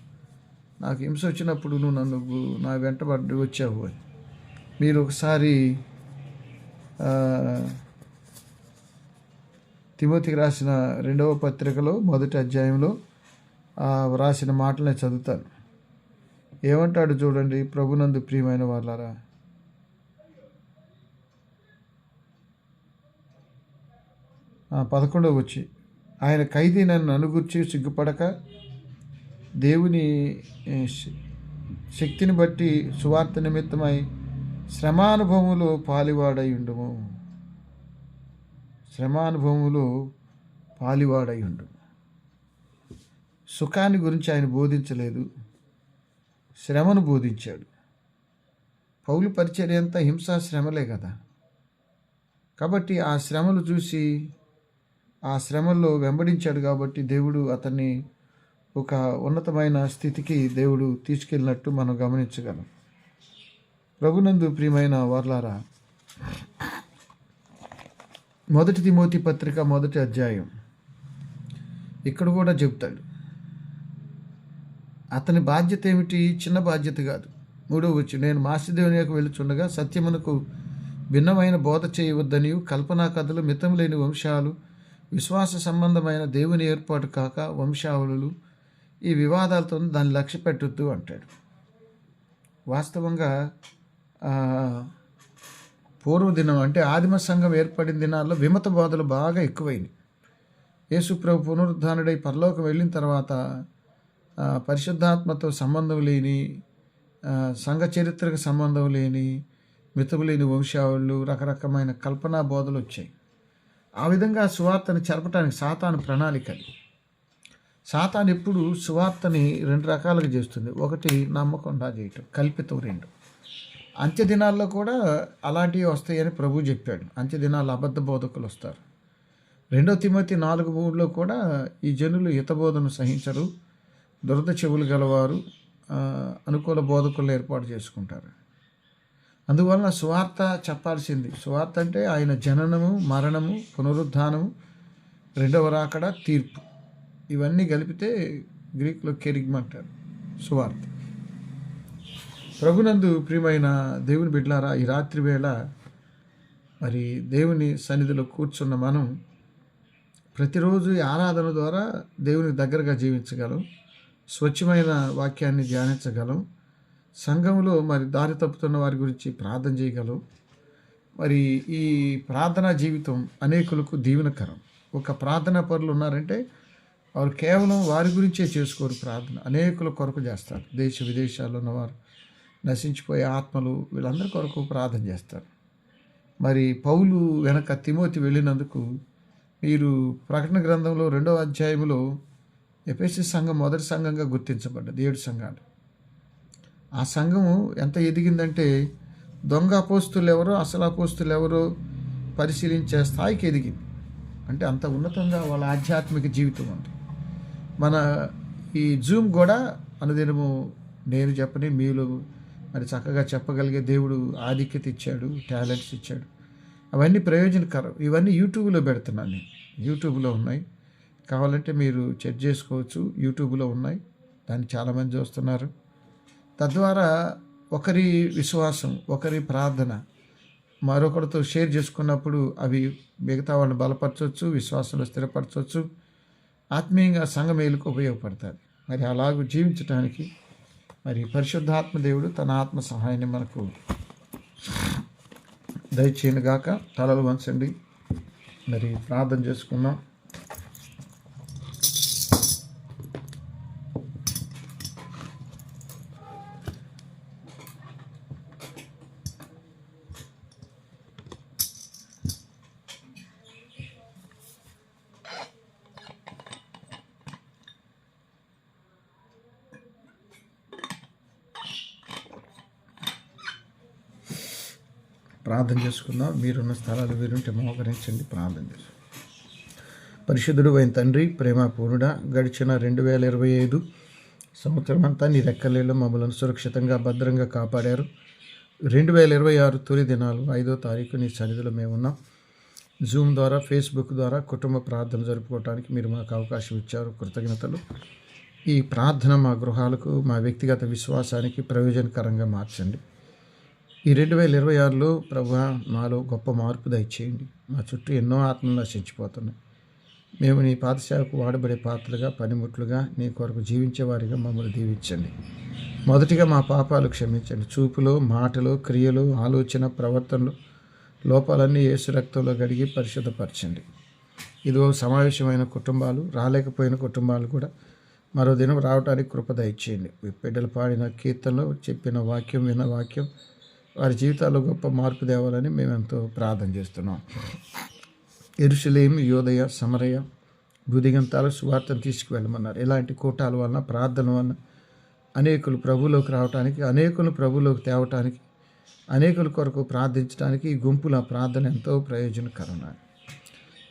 నాకు హింస వచ్చినప్పుడు నువ్వు నా వెంటబడి వచ్చావు అని. మీరు ఒకసారి తిమోతికి రాసిన 2వ పత్రికలో 1వ అధ్యాయంలో రాసిన మాటలనే చదువుతాను. ఏమంటాడు చూడండి. ప్రభునందు ప్రియమైన వాళ్ళారా, 11వ వచ్చి, ఆయన ఖైదీ నన్ను అనుగుర్చి సిగ్గుపడక దేవుని శక్తిని బట్టి సువార్త నిమిత్తమై శ్రమానుభవములో పాలివాడై ఉండుము. శ్రమానుభవములో పాలివాడై ఉండుము. సుఖాన్ని గురించి ఆయన బోధించలేదు, శ్రమను బోధించాడు. పౌలు పరిచర్య అంతా హింసా శ్రమలే కదా. కాబట్టి ఆ శ్రమలు చూసి ఆ శ్రమల్లో వెంబడించాడు కాబట్టి దేవుడు అతన్ని ఒక ఉన్నతమైన స్థితికి దేవుడు తీసుకెళ్ళినట్టు మనం గమనించగలం. ప్రభునందు ప్రియమైన వార్లారా, 1 తిమోతి పత్రిక 1వ అధ్యాయం ఇక్కడ కూడా చెప్తాడు. అతని బాధ్యత ఏమిటి? చిన్న బాధ్యత కాదు. 3వ వచ్చి, నేను మాసిదోనియాకు వెళుచుండగా సత్యమునకు భిన్నమైన బోధ చేయవద్దనియు, కల్పనా కథలు, మితం లేని వంశాలు, విశ్వాస సంబంధమైన దేవుని ఏర్పాటు కాక వంశావళులు, ఈ వివాదాలతో దాన్ని లక్ష్య పెట్టొద్దు అంటాడు. వాస్తవంగా పూర్వదినం అంటే ఆదిమ సంఘం ఏర్పడిన దినాల్లో విమత బోధలు బాగా ఎక్కువైనాయి. యేసుప్రభు పునరుద్ధానుడై పరలోకం వెళ్ళిన తర్వాత పరిశుద్ధాత్మతో సంబంధం లేని, సంఘ చరిత్రకు సంబంధం లేని, మితము లేని వంశావళులు, రకరకమైన కల్పనా బోధలు వచ్చాయి. ఆ విధంగా సువార్తను చెరపటానికి సాతాను ప్రణాళికలు. సాతాను ఎప్పుడు సువార్తని 2 రకాలుగా చేస్తుంది. ఒకటి నమ్మకుండా చేయటం, కల్పితం. 2 అంత్య దినాల్లో కూడా అలాంటివి వస్తాయని ప్రభు చెప్పాడు. అంత్య దినాల్లో అబద్ధ బోధకులు వస్తారు. 2 తిమోతి 4:3 కూడా ఈ జనులు హితబోధను సహించరు, దురద చెవులు గలవారు, అనుకూల బోధకులను ఏర్పాటు చేసుకుంటారు. అందువలన సువార్త చెప్పాల్సింది. సువార్త అంటే ఆయన జననము, మరణము, పునరుద్ధానము, 2వ రాకడ, తీర్పు, ఇవన్నీ కలిపితే గ్రీకులో కెరిగ్మా అంటారు సువార్త. ప్రభునందు ప్రియమైన దేవుని బిడ్డలారా, ఈ రాత్రి వేళ మరి దేవుని సన్నిధిలో కూర్చున్న మనం ప్రతిరోజు ఈ ఆరాధన ద్వారా దేవునికి దగ్గరగా జీవించగలం, స్వచ్ఛమైన వాక్యాన్ని ధ్యానించగలం, సంఘంలో మరి దారి తప్పుతున్న వారి గురించి ప్రార్థన చేయగలం. మరి ఈ ప్రార్థనా జీవితం అనేకులకు దీవెనకరం. ఒక ప్రార్థనా పరులు ఉన్నారంటే వారు కేవలం వారి గురించే చేసుకోరు ప్రార్థన, అనేకుల కొరకు చేస్తారు. దేశ విదేశాల్లో ఉన్నవారు, నశించిపోయే ఆత్మలు వీళ్ళందరి కొరకు ప్రార్థన చేస్తారు. మరి పౌలు వెనక తిమోతి వెళ్ళినందుకు మీరు ప్రకటన గ్రంథంలో 2వ అధ్యాయంలో ఎఫెసీ సంఘం మొదటి సంఘంగా గుర్తించబడ్డది. 7 సంఘాలు. ఆ సంఘము ఎంత ఎదిగిందంటే దొంగ అపోస్తులు ఎవరో అసలు అపోస్తులు ఎవరో పరిశీలించే స్థాయికి ఎదిగింది. అంటే అంత ఉన్నతంగా వాళ్ళ ఆధ్యాత్మిక జీవితం ఉంది. మన ఈ జూమ్ కూడా అనుదినము నేను చెప్పని మీలో మరి చక్కగా చెప్పగలిగే దేవుడు ఆధిక్యత ఇచ్చాడు, టాలెంట్స్ ఇచ్చాడు. అవన్నీ ప్రయోజనకరం. ఇవన్నీ యూట్యూబ్లో పెడుతున్నాను నేను. యూట్యూబ్లో ఉన్నాయి, కావాలంటే మీరు చెక్ చేసుకోవచ్చు. యూట్యూబ్లో ఉన్నాయి, దాన్ని చాలామంది చూస్తున్నారు. తద్వారా ఒకరి విశ్వాసం, ఒకరి ప్రార్థన మరొకరితో షేర్ చేసుకున్నప్పుడు అవి మిగతా వాళ్ళని బలపరచవచ్చు, విశ్వాసంలో స్థిరపరచవచ్చు, ఆత్మీయంగా సంఘమేలుకు ఉపయోగపడుతుంది. మరి అలాగూ జీవించడానికి మరి పరిశుద్ధాత్మ దేవుడు తన ఆత్మ సహాయాన్ని మనకు దయచేయనుగాక. తలలు వంచండి, మరి ప్రార్థన చేసుకుందాం. ప్రార్థన చేసుకుందాం. మీరున్న స్థలాలు వీరుంటే మోకరించండి, ప్రార్థన చేసుకుందాం. పరిశుద్ధుడు అయిన తండ్రి, ప్రేమపూర్ణుడా, గడిచిన 2025 సంవత్సరం అంతా నీ రెక్కలేలో మమ్మల్ని సురక్షితంగా భద్రంగా కాపాడారు. 2026 తొలి దినాలు 5వ తారీఖు నీ సన్నిధిలో మేము ఉన్నాం. జూమ్ ద్వారా, ఫేస్బుక్ ద్వారా కుటుంబ ప్రార్థన జరుపుకోవడానికి మీరు మాకు అవకాశం ఇచ్చారు. కృతజ్ఞతలు. ఈ ప్రార్థన మా గృహాలకు, మా వ్యక్తిగత విశ్వాసానికి ప్రయోజనకరంగా మార్చండి. ఈ 2026లో ప్రభువా మాలో గొప్ప మార్పు దయచేయండి. మా చుట్టూ ఎన్నో ఆత్మలు నశించిపోతున్నాయి. మేము నీ పాదసేవకు వాడబడే పాత్రలుగా, పనిముట్లుగా, నీ కొరకు జీవించే వారిగా మమ్మల్ని దీవించండి. మొదటిగా మా పాపాలు క్షమించండి. చూపులో, మాటలో, క్రియలో, ఆలోచన, ప్రవర్తనలో లోపాలన్నీ యేసు రక్తంలో గడిగి పరిశుద్ధపరచండి. ఇదో సమావేశమైన కుటుంబాలు, రాలేకపోయిన కుటుంబాలు కూడా మరో దినం రావడానికి కృప దయచేయండి. బిడ్డలు పాడిన కీర్తనలో చెప్పిన వాక్యం, విన్న వాక్యం వారి జీవితాల్లో గొప్ప మార్పు తేవాలని మేము ఎంతో ప్రార్థన చేస్తున్నాం. యెరూషలేము, యోదయ, సమరయ, భూదిగంతాల సువార్తను తీసుకువెళ్ళమన్నారు. ఇలాంటి కూటాల వలన, ప్రార్థన వలన అనేకులు ప్రభువులోకి రావడానికి, అనేకులు ప్రభువులోకి తేవటానికి, అనేకుల కొరకు ప్రార్థించడానికి ఈ గుంపుల ప్రార్థన ఎంతో ప్రయోజనకరం.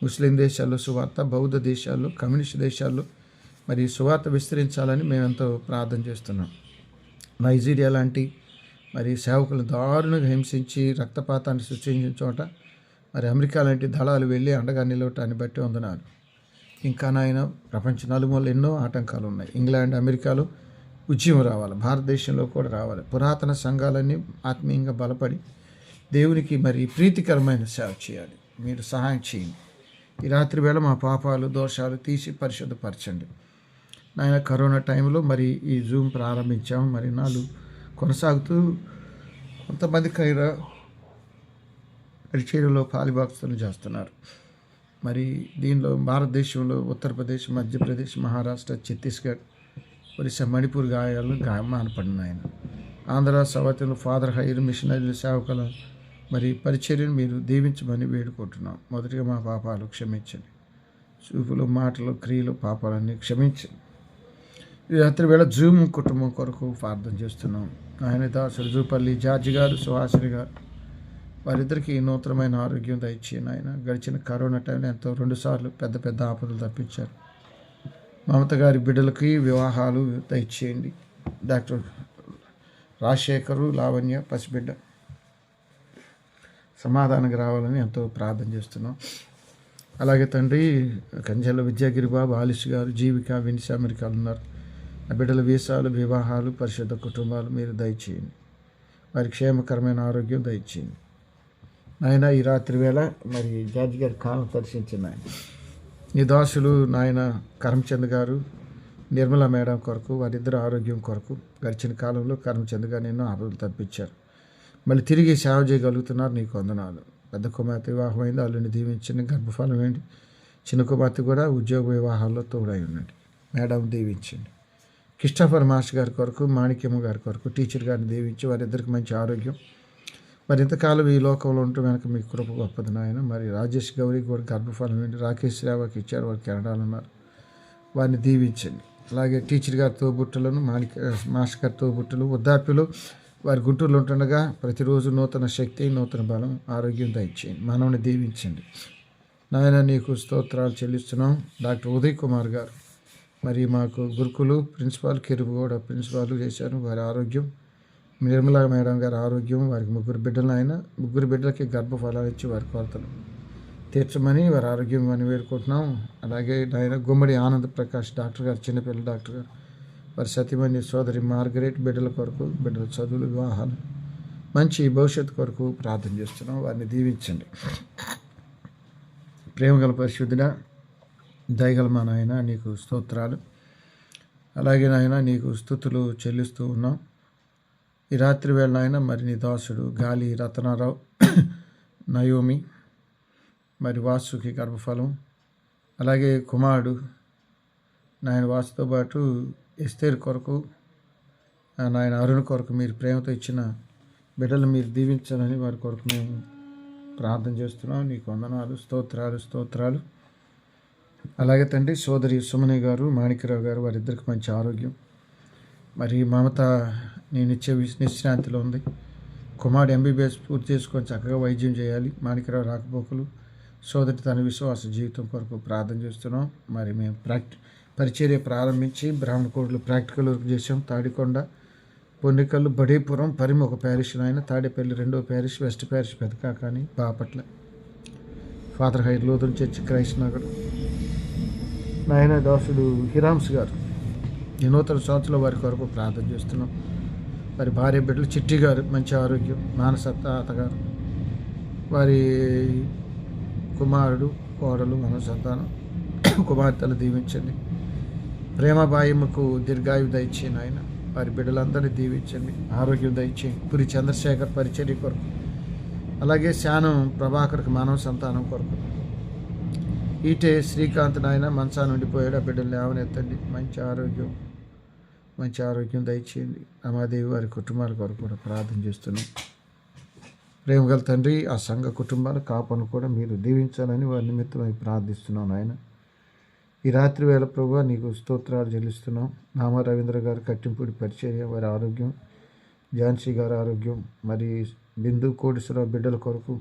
ముస్లిం దేశాల్లో సువార్త, బౌద్ధ దేశాల్లో, కమ్యూనిస్ట్ దేశాల్లో మరి సువార్త విస్తరించాలని మేము ఎంతో ప్రార్థన చేస్తున్నాం. నైజీరియా లాంటి మరి సేవకులు దారుణంగా హింసించి రక్తపాతాన్ని సృష్టించిన చోట మరి అమెరికా లాంటి దళాలు వెళ్ళి అండగా నిలవటాన్ని బట్టి వందనాలు. ఇంకా నాయన ప్రపంచ నలుమూలలు ఎన్నో ఆటంకాలు ఉన్నాయి. ఇంగ్లాండ్, అమెరికాలో ఉద్యమం రావాలి, భారతదేశంలో కూడా రావాలి. పురాతన సంఘాలన్నీ ఆత్మీయంగా బలపడి దేవునికి మరి ప్రీతికరమైన సేవ చేయాలి. మీరు సహాయం చేయండి. ఈ రాత్రి వేళ మా పాపాలు, దోషాలు తీసి పరిశుద్ధపరచండి. నాయన కరోనా టైంలో మరి ఈ జూమ్ ప్రారంభించాము. మరి నాలుగు కొనసాగుతూ కొంతమంది పరిచర్యలో పాలిభాగస్తులు చేస్తున్నారు. మరి దీనిలో భారతదేశంలో ఉత్తరప్రదేశ్, మధ్యప్రదేశ్, మహారాష్ట్ర, ఛత్తీస్గఢ్, ఒరిస్సా, మణిపూర్ మానపడినాయి. ఆంధ్ర సవతిలో ఫాదర్ హైర్ మిషనరీల సేవకుల మరి పరిచర్యను మీరు దీవించమని వేడుకుంటున్నాం. మొదటిగా మా పాపాలు క్షమించండి. చూపులు, మాటలు, క్రియలు, పాపాలన్నీ క్షమించండి. ఈ రాత్రి వేళ జూమ్ కుటుంబం కొరకు ప్రార్థన చేస్తున్నాం. ఆయన దాసుడు జూపల్లి జార్జి గారు, సుహాసిని గారు, వారిద్దరికీ నూతనమైన ఆరోగ్యం దయచేయండి. ఆయన గడిచిన కరోనా టైంలో ఎంతో 2 సార్లు పెద్ద పెద్ద ఆపదలు తప్పించారు. మమత గారి బిడ్డలకి వివాహాలు దయచేయండి. డాక్టర్ రాజశేఖరు, లావణ్య పసిబిడ్డ సమాధానంగా రావాలని ఎంతో ప్రార్థన చేస్తున్నాం. అలాగే తండ్రి కంజల విద్యాగిరి బాబు, ఆలిష్ గారు, జీవిక, వినిసి అమెరికాలు ఉన్నారు. ఆ బిడ్డల వీసాలు, వివాహాలు, పరిశుద్ధ కుటుంబాలు మీరు దయచేయండి. వారి క్షేమకరమైన ఆరోగ్యం దయచేయండి. నాయన ఈ రాత్రి వేళ మరి జార్జి గారి కాలం దర్శించిన ఆయన ఈ దాసులు నాయన కరమ్చంద్ గారు, నిర్మల మేడం కొరకు, వారిద్దరు ఆరోగ్యం కొరకు గడిచిన కాలంలో కరమ్చంద్ గారు ఎన్నో ఆపదలు తప్పించారు. మళ్ళీ తిరిగి సేవ చేయగలుగుతున్నారు. నీకు వందనాలు. పెద్ద కుమార్తె వివాహం అయింది, అల్లుని దీవించండి. గర్భఫలం ఏంటి, చిన్న కుమార్తె కూడా ఉద్యోగ వివాహాల్లో తోడై ఉండండి. మేడం దీవించండి. క్రిస్టఫర్ మాస్టర్ గారి కొరకు, మాణిక్యమ్మ గారి కొరకు, టీచర్ గారిని దీవించి వారిద్దరికి మంచి ఆరోగ్యం. మరి ఇంతకాలం ఈ లోకంలో ఉంటూ వెనక మీ కృప గొప్పది నాయన. మరి రాజేష్ గౌరీ కూడా గర్భఫలం ఏంటి, రాకేష్ శ్రావకి ఇచ్చారు, వారు కెనడాలో ఉన్నారు, వారిని దీవించండి. అలాగే టీచర్ గారి తోబుట్టులను, మాస్టర్ గారి తోబుట్టులు, వృద్ధాప్యులు వారి గుంటూరులో ఉంటుండగా ప్రతిరోజు నూతన శక్తి, నూతన బలం, ఆరోగ్యం దయచేయండి. మనల్ని దీవించండి నాయన. నీకు స్తోత్రాలు చెల్లిస్తున్నాం. డాక్టర్ ఉదయ్ కుమార్ గారు మరి మాకు గురుకులు ప్రిన్సిపాల్, కెరువు కూడా ప్రిన్సిపాల్ చేశారు, వారి ఆరోగ్యం. నిర్మలా మేడం గారి ఆరోగ్యం, వారికి 3 బిడ్డలు ఆయన, 3 బిడ్డలకి గర్భఫలాలు ఇచ్చి వారి కొరతలు తీర్చమని వారి ఆరోగ్యం అని వేడుకుంటున్నాం. అలాగే ఆయన గుమ్మడి ఆనంద్ ప్రకాష్ డాక్టర్ గారు, చిన్నపిల్లల డాక్టర్ గారు, వారి సతీమణి సోదరి మార్గరెట్ బిడ్డల కొరకు, బిడ్డల చదువులు, వివాహాలు, మంచి భవిష్యత్తు కొరకు ప్రార్థన చేస్తున్నాం. వారిని దీవించండి. ప్రేమగల పరిశుద్ధుడా, దయగల మా నాయన నీకు స్తోత్రాలు. అలాగే నాయన నీకు స్తుతులు చెల్లిస్తూ ఉన్నాం. ఈ రాత్రి వేళ నాయన మరి నీ దాసుడు గాలి రతనారావు, నయోమి, మరి వాసుకి గర్భఫలం, అలాగే కుమారుడు నాయన వాసుతో పాటు ఎస్తేర్ కొరకు, నాయన అరుణ్ కొరకు మీరు ప్రేమతో ఇచ్చిన బిడ్డలు మీరు దీవించాలని వారి కొరకు మేము ప్రార్థన చేస్తున్నాం. నీకు వందనాలు, స్తోత్రాలు. అలాగే తండ్రి సోదరి సుమని గారు, మాణిక్యరావు గారు, వారిద్దరికి మంచి ఆరోగ్యం. మరి మమత నేనిచ్చే విశ్రాంతిలో ఉంది. కుమారుడు MBBS పూర్తి చేసుకొని చక్కగా వైద్యం చేయాలి. మాణిక్యరావు రాకపోకలు, సోదరి తన విశ్వాస జీవితం కొరకు ప్రార్థన చేస్తున్నాం. మరి మేము పరిచర్య ప్రారంభించి బ్రాహ్మణ కోడ్లు ప్రాక్టికల్ వర్క్ చేసాం. తాడికొండ, పొన్నికల్లు, బడేపురం, పరిమ ఒక ప్యారిష్ నాయన, తాడేపల్లి 2వ parish, west parish Pedakakani, Bapatla, father హైర్ లోదన్ చర్చ్, క్రైస్ట్ నగర్. నాయన దాసుడు హిరామ్స్ గారు ఈ నూతన సంవత్సరంలో వారి కొరకు ప్రార్థన చేస్తున్నాం. వారి భార్య బిడ్డలు చిట్టి గారు మంచి ఆరోగ్యం, మానసత్త అత్తగారు, వారి కుమారుడు, కోడలు, మన సంతానం, కుమార్తెలు దీవించండి. ప్రేమబాయమ్మకు దీర్ఘాయు దయచేయండి ఆయన. వారి బిడ్డలందరినీ దీవించండి, ఆరోగ్యం దయచేయండి. పురి చంద్రశేఖర్ పరిచర్య కొరకు, అలాగే శానం ప్రభాకర్కి మానవ సంతానం కొరకు, ఈటే శ్రీకాంత్ నాయన మంచాన్ని ఉండిపోయాడు, ఆ బిడ్డలు లేవనెత్తండి, మంచి ఆరోగ్యం దయచేయండి. రమాదేవి వారి కుటుంబాల కొరకు కూడా ప్రార్థన చేస్తున్నాం. ప్రేమగల తండ్రి, ఆ సంఘ కుటుంబాల కాపను కూడా మీరు దీవించాలని వారి నిమిత్తమై ప్రార్థిస్తున్నాం నాయన. ఈ రాత్రి వేళ ప్రభువా నీకు స్తోత్రాలు చెల్లిస్తున్నాం. నామ రవీంద్ర గారు కట్టింపూడి పరిచర్య, వారి ఆరోగ్యం, ఝాన్సీ గారి ఆరోగ్యం, మరి బిందు కోటేశ్వరరావు బిడ్డల కొరకు,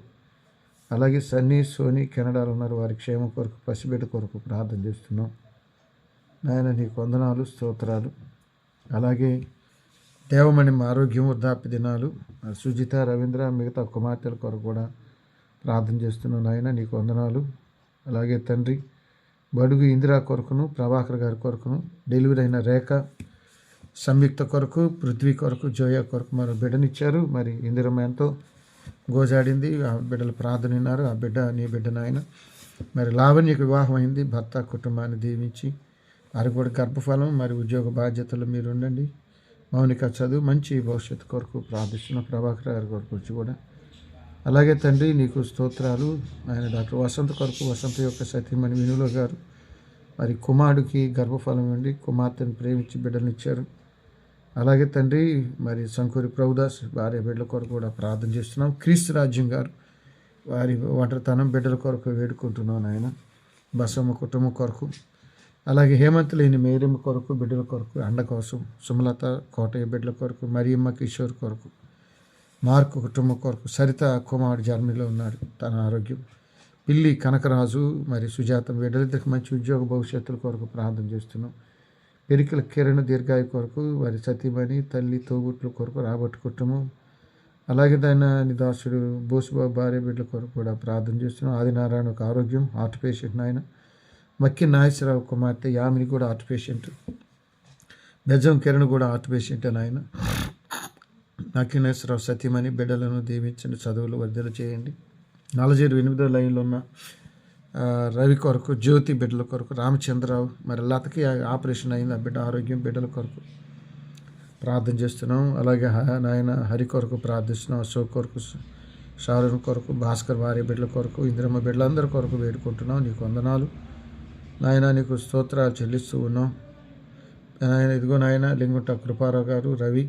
అలాగే సన్నీ సోని కెనడాలో ఉన్నారు, వారి క్షేమం కొరకు, పసిబిడ్డ కొరకు ప్రార్థన చేస్తున్నాం నాయన. నీకు వందనాలు, స్తోత్రాలు. అలాగే దేవమణి ఆరోగ్యం, వృద్ధాప్య దినాలు, సుజిత, రవీంద్ర, మిగతా కుమార్తెల కొరకు కూడా ప్రార్థన చేస్తున్నాం నాయన. నీకు వందనాలు. అలాగే తండ్రి బడుగు ఇందిరా కొరకును, ప్రభాకర్ గారి కొరకును, డెలివరీ అయిన రేఖ, సంయుక్త కొరకు, పృథ్వీ కొరకు, జోయా కొరకు మరో బిడ్డనిచ్చారు. మరి ఇందిరమ్మ ఎంతో గోజాడింది, ఆ బిడ్డలు ప్రార్థన విన్నారు. ఆ బిడ్డ నీ బిడ్డ నాయన. మరి లావణ్యకు వివాహం అయింది, భర్త కుటుంబాన్ని దీవించి వారికి కూడా గర్భఫలం, మరి ఉద్యోగ బాధ్యతలు మీరు ఉండండి. మౌనిక చదువు, మంచి భవిష్యత్తు కొరకు ప్రార్థిస్తున్న ప్రభాకర్ గారి కొరకు వచ్చి కూడా. అలాగే తండ్రి నీకు స్తోత్రాలు. ఆయన డాక్టర్ వసంత్ కొరకు, వసంత యొక్క సతీమణి వినుల గారు, మరి కుమారుడికి గర్భఫలం ఉండి కుమార్తెను ప్రేమించి బిడ్డనిచ్చారు. అలాగే తండ్రి మరి శంకూరి ప్రభుదాస్ భార్య బిడ్డల కొరకు కూడా ప్రార్థన చేస్తున్నాం. క్రీస్తు రాజ్యం గారు వారి ఒంటరితనం బిడ్డల కొరకు వేడుకుంటున్నాను ఆయన. బసమ్మ కుటుంబం కొరకు, అలాగే హేమంత్ లేని మేరమ్మ కొరకు, బిడ్డల కొరకు, అండ కోసం, సుమలత కోటయ్య బిడ్డల కొరకు, మరియమ్మ కిషోర్ కొరకు, మార్కు కుటుంబం కొరకు, సరిత కుమారుడు జర్మనీలో ఉన్నాడు, తన ఆరోగ్యం, పిల్లి కనకరాజు, మరి సుజాత బిడ్డలిద్దరికి మంచి ఉద్యోగ భవిష్యత్తుల కొరకు ప్రార్థన చేస్తున్నాం. పెరికల కిరణ్ దీర్ఘాయు కొరకు, వారి సతీమణి, తల్లి, తోబుట్ల కొరకు, రాబట్టు కుటుంబం, అలాగే దాని నిదాసుడు బోసుబాబు భార్య బిడ్డల కొరకు కూడా ప్రార్థన చేస్తున్నాం. ఆదినారాయణ ఒక ఆరోగ్యం, హార్ట్ పేషెంట్ నాయన. మక్కి నాగేశ్వరరావు కుమార్తె యామిని కూడా హార్ట్ పేషెంట్, బెజం కిరణ్ కూడా హార్ట్ పేషెంట్ నాయన. నాగేశ్వరరావు సతీమణి బిడ్డలను దీవించండి, చదువులు వర్ధలు చేయండి. 48వ లైన్లో ఉన్న రవి కొరకు, జ్యోతి బిడ్డల కొరకు, రామచంద్రరావు, మరి లతకి ఆపరేషన్ అయింది, ఆ బిడ్డ ఆరోగ్యం, బిడ్డల కొరకు ప్రార్థన చేస్తున్నాం. అలాగే నాయన హరి కొరకు ప్రార్థిస్తున్నాం. అశోక్ కొరకు, షారున్ కొరకు, భాస్కర్ భార్య బిడ్డల కొరకు, ఇంద్రమ్మ బిడ్డలందరి కొరకు వేడుకుంటున్నాం. నీకు వందనాలు నాయన. నీకు స్తోత్రాలు చెల్లిస్తూ ఉన్నాం. ఆయన ఇదిగో నాయన లింగుంట కృపారావు గారు, రవి,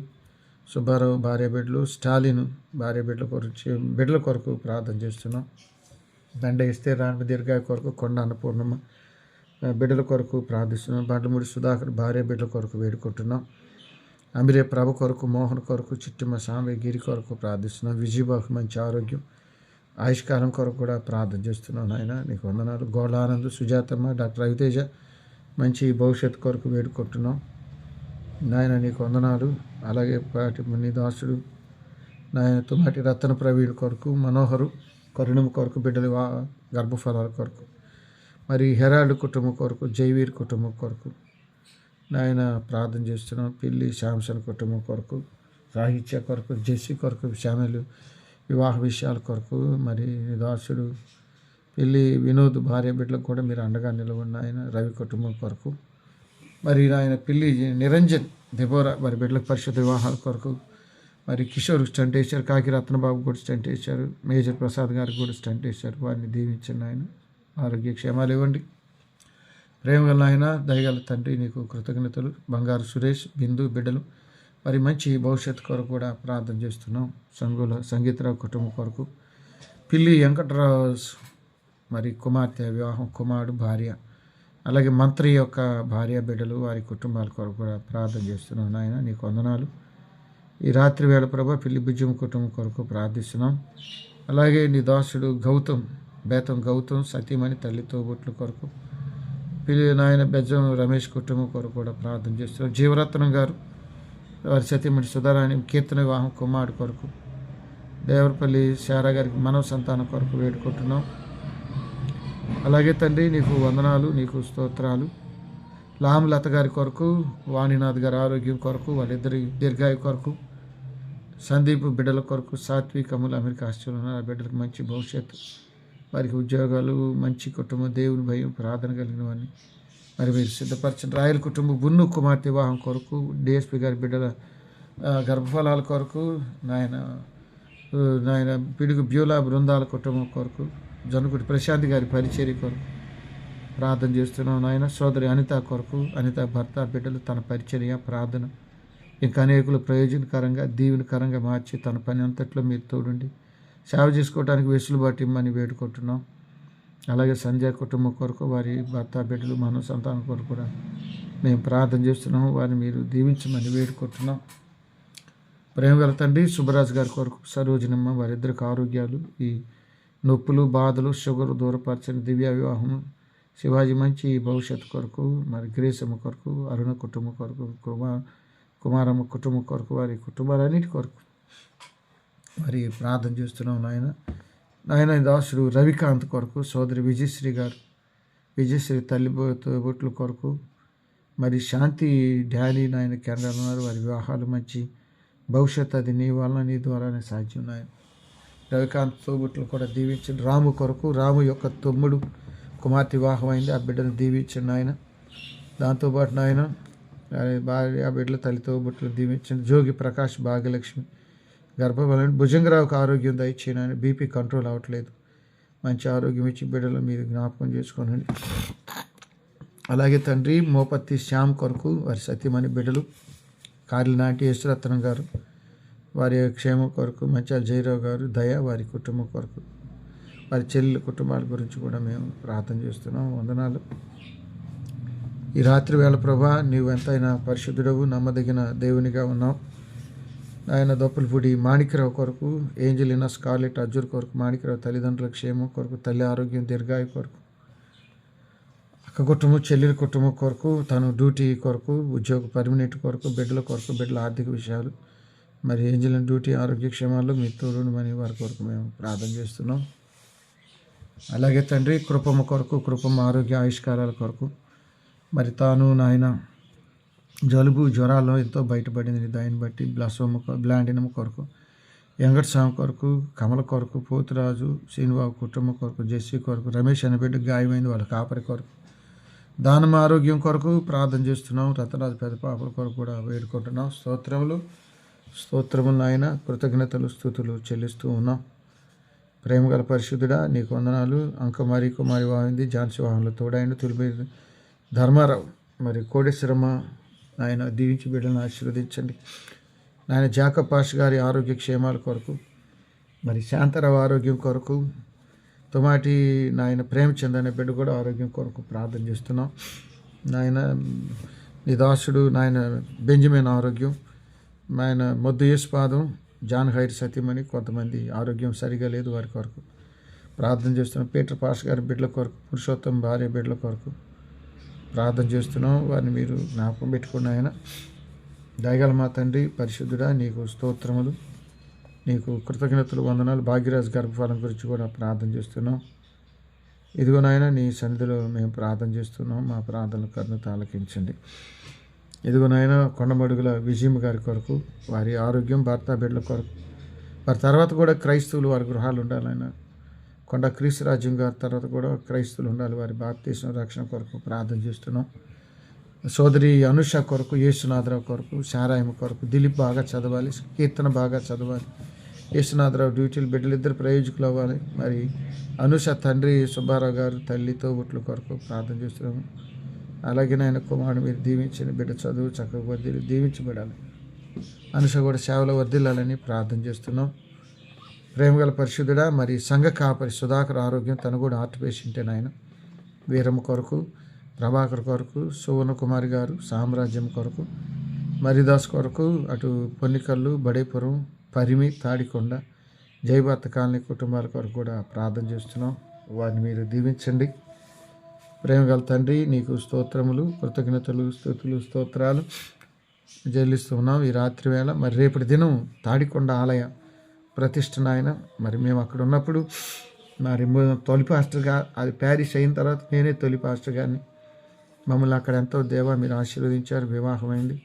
సుబ్బారావు భార్య బిడ్డలు, స్టాలిన్ భార్య బిడ్డల కొరకు ప్రార్థన చేస్తున్నాం. దండ ఇస్తే రాని దీర్ఘాయ కొరకు కొండ అన్నపూర్ణమ్మ బిడ్డల కొరకు ప్రార్థిస్తున్నాం. బండ్లమూడి సుధాకర్ భార్య బిడ్డల కొరకు వేడుకుంటున్నాం. అమిరే ప్రభ కొరకు, మోహన్ కొరకు, చిట్టిమ సాంబయ్య గిరి కొరకు ప్రార్థిస్తున్నాం. విజయబాబు మంచి ఆరోగ్యం, ఆయుష్కాలం కొరకు కూడా ప్రార్థన చేస్తున్నాం. నాయన నీకు వందనాలు. గోళానంద్, సుజాతమ్మ, డాక్టర్ రవితేజ మంచి భవిష్యత్తు కొరకు వేడుకుంటున్నాం. నాయన నీకు వందనాలు. అలాగే పాటి నీ దాసుడు నాయన తుమ్మటి రత్న ప్రవీణ్ కొరకు, మనోహరు కరుణం కొరకు, బిడ్డల గర్భఫలాల కొరకు, మరి హెరాల్డ్ కుటుంబం కొరకు, జైవీర్ కుటుంబం కొరకు నాయన ప్రార్థన చేస్తున్నాం. పిల్లి శాంసన్ కుటుంబం కొరకు, సాహిత్య కొరకు, జెస్సీ కొరకు, శ్యామలు వివాహ విషయాల కొరకు, మరి దాసుడు పిల్లి వినోద్ భార్య బిడ్డలకు కూడా మీరు అండగా నిలబడిన ఆయన రవి కుటుంబం కొరకు, మరి ఆయన పిల్లి నిరంజన్ దెబోరా మరి బిడ్డలకు పరిశుద్ధ వివాహాల కొరకు, మరి కిషోర్ స్టంట్ వేశారు, కాకి రత్నబాబు కూడా స్టంట్ వేశారు, మేజర్ ప్రసాద్ గారికి కూడా స్టంట్ వేశారు. వారిని దీవించండి ఆయన, ఆరోగ్య క్షేమాలు ఇవ్వండి. ప్రేమగల ఆయన, దయగల తండ్రి నీకు కృతజ్ఞతలు. బంగారు సురేష్, బిందు బిడ్డలు మరి మంచి భవిష్యత్తు కొరకు కూడా ప్రార్థన చేస్తున్నాం. సంగీతరావు కుటుంబం కొరకు, పిల్లి వెంకటరావు మరి కుమార్తె వివాహం, కుమారుడు భార్య, అలాగే మంత్రి యొక్క భార్య బిడ్డలు వారి కుటుంబాల కొరకు కూడా ప్రార్థన చేస్తున్నాం. నాయన నీకు వందనాలు. ఈ రాత్రి వేళ ప్రభా పిల్లి బుజ్జం కుటుంబం కొరకు ప్రార్థిస్తున్నాం. అలాగే నీ దాసుడు గౌతమ్, బేతం గౌతమ్ సతీమణి తల్లి తోబుట్ల కొరకు, పిల్లి నాయన బెజ్జం రమేష్ కుటుంబం కొరకు కూడా ప్రార్థన చేస్తున్నాం. జీవరత్నం గారు వారి సతీమణి సుధారాణి కీర్తన వివాహం కుమారుడు కొరకు, దేవరపల్లి శారా గారికి మనవ సంతానం కొరకు వేడుకుంటున్నాం. అలాగే తండ్రి నీకు వందనాలు, నీకు స్తోత్రాలు. లామలత గారి కొరకు, వాణినాథ్ గారి ఆరోగ్యం కొరకు, వాళ్ళిద్దరి దీర్ఘాయు కొరకు, సందీప్ బిడ్డల కొరకు, సాత్విక్ అమలు అమెరికా ఆస్ట్రేలియా ఉన్నారు. ఆ బిడ్డలకు మంచి భవిష్యత్తు, వారికి ఉద్యోగాలు, మంచి కుటుంబం, దేవుని భయం, ప్రార్థన కలిగినవన్నీ మరి మీరు సిద్ధపరచండి. రాయల కుటుంబం బున్ను కుమార్తె వివాహం కొరకు, డిఎస్పి గారి బిడ్డల గర్భఫలాల కొరకు, నాయన పిడుగు బ్యూలా బృందాల కుటుంబం కొరకు, జనుకుడి ప్రశాంత్ గారి పరిచర్య కొరకు ప్రార్థన చేస్తున్నాం. నాయన సోదరి అనిత కొరకు, అనిత భర్త బిడ్డలు తన పరిచర్య ప్రార్థన ఇంకా అనేకులు ప్రయోజనకరంగా దీవెనకరంగా మార్చి తన పని అంతట్లో మీరు తోడుండి సేవ చేసుకోవడానికి వెసులుబాటు ఇమ్మని వేడుకుంటున్నాం. అలాగే సంజయ్ కుటుంబం కొరకు, వారి భర్త బిడ్డలు మానవ సంతానం కొరకు కూడా మేము ప్రార్థన చేస్తున్నాము. వారిని మీరు దీవించమని వేడుకుంటున్నాం. ప్రేమగల తండ్రి సుబ్బరాజు గారి కొరకు, సరోజనమ్మ వారిద్దరికి ఆరోగ్యాలు, ఈ నొప్పులు బాధలు షుగర్ దూరపరచని దివ్య వివాహం, శివాజీ మంచి భవిష్యత్తు కొరకు, మరి గ్రేసమ్మ కొరకు, అరుణ కుటుంబం కొరకు, కుమారమ్మ కుటుంబం కొరకు, వారి కుటుంబాలన్నిటి కొరకు మరి ప్రార్థన చేస్తున్నాం. నాయన దాసుడు రవికాంత్ కొరకు, సోదరి విజయశ్రీ గారు, విజయశ్రీ తల్లి బొట్ల కొరకు, మరి శాంతి డాలీ నాయన కెనడాలో ఉన్నారు. వారి వివాహాలు మంచి భవిష్యత్తు, అది నీ వలన నీ ద్వారానే సాధ్యం. నాయన రవికాంత్ తోబుట్లు కూడా దీవించండి. రాము కొరకు, రాము యొక్క తమ్ముడు కుమార్తె వివాహం అయింది, ఆ బిడ్డను దీవించండి ఆయన. దాంతోపాటు నాయన భార్య బిడ్డల తల్లితో బుట్టలు దీవించండి. జోగి ప్రకాష్, భాగ్యలక్ష్మి గర్భఫలం, భుజంగరావుకి ఆరోగ్యం దయచేయని. ఆయన బీపీ కంట్రోల్ అవ్వట్లేదు, మంచి ఆరోగ్యం ఇచ్చి బిడ్డలు మీరు జ్ఞాపకం చేసుకోనండి. అలాగే తండ్రి మోపత్తి శ్యామ్ కొరకు, వారి సత్యమణి బిడ్డలు కారినాటి యశ్వరత్నం గారు, వారి క్షేమం కొరకు, మంచాల జయరావు గారు, దయ వారి కుటుంబం కొరకు, వారి చెల్లెల కుటుంబాల గురించి కూడా మేము ప్రార్థన చేస్తున్నాం. వందనాలు. ఈ రాత్రి వేళ ప్రభా నీవు ఎంతైనా పరిశుద్ధుడవు, నమ్మదగిన దేవునిగా ఉన్నావు. ఆయన దొప్పలపూడి మాణిక్యరావు కొరకు, ఏంజలినా స్కార్లెట్ అర్జున్ కొరకు, మాణిక్యరావు తల్లిదండ్రుల క్షేమం కొరకు, తల్లి ఆరోగ్యం దీర్ఘాయు కొరకు, అక్క కుటుంబం చెల్లెల కుటుంబం కొరకు, తను డ్యూటీ కొరకు, ఉద్యోగ పర్మినెంట్ కొరకు, బిడ్డల కొరకు, బిడ్డల ఆర్థిక విషయాలు, మరి ఏంజలిన్ డ్యూటీ ఆరోగ్య క్షేమాల్లో మీ తోడుమని వారి కొరకు మేము ప్రార్థన చేస్తున్నాం. అలాగే తండ్రి కృపమ్మ కొరకు, కృపమ్మ ఆరోగ్య ఆయుష్కారాల కొరకు, మరి తాను నాయన జలుబు జ్వరాల్లో ఎంతో బయటపడింది దాన్ని బట్టి, బ్లాండినమ్మ కొరకు, వెంకట స్వామి కొరకు, కమల కొరకు, పోతురాజు శ్రీనిబాబు కుటుంబం కొరకు, జెస్సీ కొరకు, రమేష్ అనే బిడ్డ గాయమైంది వాళ్ళ కాపరి కొరకు, దానమ ఆరోగ్యం కొరకు ప్రార్థన చేస్తున్నాం. రతరాజు పెద్ద పాపల కొరకు కూడా వేడుకుంటున్నాం. స్తోత్రములు నాయన, కృతజ్ఞతలు స్తుతులు చెల్లిస్తూ ఉన్నాం. ప్రేమగల పరిశుద్ధుడా నీకు వందనాలు. అంకమారి కుమారి వాహింది ఝాన్సీ వాహనంలో తోడైండు, తులిపి ధర్మారావు, మరి కోడేశ్వరమ్మ ఆయన దీవించి బిడ్డలను ఆశీర్వదించండి. నాయన జాకబ్ పాష్ గారి ఆరోగ్య క్షేమాల కొరకు, మరి శాంతరావు ఆరోగ్యం కొరకు, తొమాటి నాయన ప్రేమచంద్ అనే బిడ్డ కూడా ఆరోగ్యం కొరకు ప్రార్థన చేస్తున్నాం. నాయన నీ దాసుడు నాయన బెంజమిన్ ఆరోగ్యం, నాయన మొద్దు యేసుపాదం, జాన్ హైర్ సతీమణి కొంతమంది ఆరోగ్యం సరిగా లేదు, వారి కొరకు ప్రార్థన చేస్తున్నాం. పీటర్ పాష్ గారి బిడ్డల కొరకు, పురుషోత్తం భార్య బిడ్డల కొరకు ప్రార్థన చేస్తున్నాం. వారిని మీరు జ్ఞాపకం పెట్టుకున్న ఆయన దయగల మా తండ్రి పరిశుద్ధుడా, నీకు స్తోత్రములు, నీకు కృతజ్ఞతలు, వందనాలు. భాగ్యరాజ్ గర్భఫలం గురించి కూడా ప్రార్థన చేస్తున్నాం. ఇదిగో నాయన నీ సన్నిధిలో మేము ప్రార్థన చేస్తున్నాం. మా ప్రార్థనలు కరుణతో ఆలకించండి. ఇదిగో నాయన కొండమడుగుల విజయమ్మ గారి కొరకు, వారి ఆరోగ్యం, భర్త బిడ్డల కొరకు, వారి తర్వాత కూడా క్రైస్తవులు వారి గృహాలు ఉండాలైనా, కొండ క్రీస్తురాజ్యం గారి తర్వాత కూడా క్రైస్తవులు ఉండాలి, వారి బాప్తీసం రక్షణ కొరకు ప్రార్థన చేస్తున్నాం. సోదరి అనుష కొరకు, యేసునాథరావు కొరకు, శారాయమ్మ కొరకు, దిలీప్ బాగా చదవాలి, కీర్తన బాగా చదవాలి, యేసునాథరావు డ్యూటీలు బిడ్డలు ఇద్దరు ప్రయోజకులు అవ్వాలి. మరి అనుష తండ్రి సుబ్బారావు గారు తల్లితో బుట్ల కొరకు ప్రార్థన చేస్తున్నాము. అలాగే నాయన కుమారుడు మీరు దీవించండి, బిడ్డ చదువు చక్కగా వర్ధిల్లి దీవించబడాలి, అనుష కూడా సేవలో వర్ధిల్లాలని ప్రార్థన చేస్తున్నాం. ప్రేమగల పరిశుద్ధుడా, మరి సంఘ కాపరి సుధాకర్ ఆరోగ్యం, తను కూడా హార్ట్ పేషెంటే నాయన. వీరమ్మ కొరకు, ప్రభాకర్ కొరకు, సువర్ణ కుమారి గారు సామ్రాజ్యం కొరకు, మరిదాస్ కొరకు, అటు పొన్నికల్లు, బడేపురం, పరిమి, తాడికొండ, జయభర్త కాలనీ కుటుంబాల కొరకు కూడా ప్రార్థన చేస్తున్నాం. వారిని మీరు దీవించండి. ప్రేమగల తండ్రి నీకు స్తోత్రములు, కృతజ్ఞతలు, స్తుతులు, స్తోత్రాలు చెల్లిస్తూ ఉన్నాం ఈ రాత్రి వేళ. మరి రేపటి దినం తాడికొండ ఆలయ ప్రతిష్ఠ నాయన, మరి మేము అక్కడ ఉన్నప్పుడు మరి తొలి పాస్టర్గా, అది ప్యారిస్ అయిన తర్వాత నేనే తొలి పాస్టర్ గారిని. మమ్మల్ని అక్కడ ఎంతో దేవా మీరు ఆశీర్వదించారు, వివాహమైంది.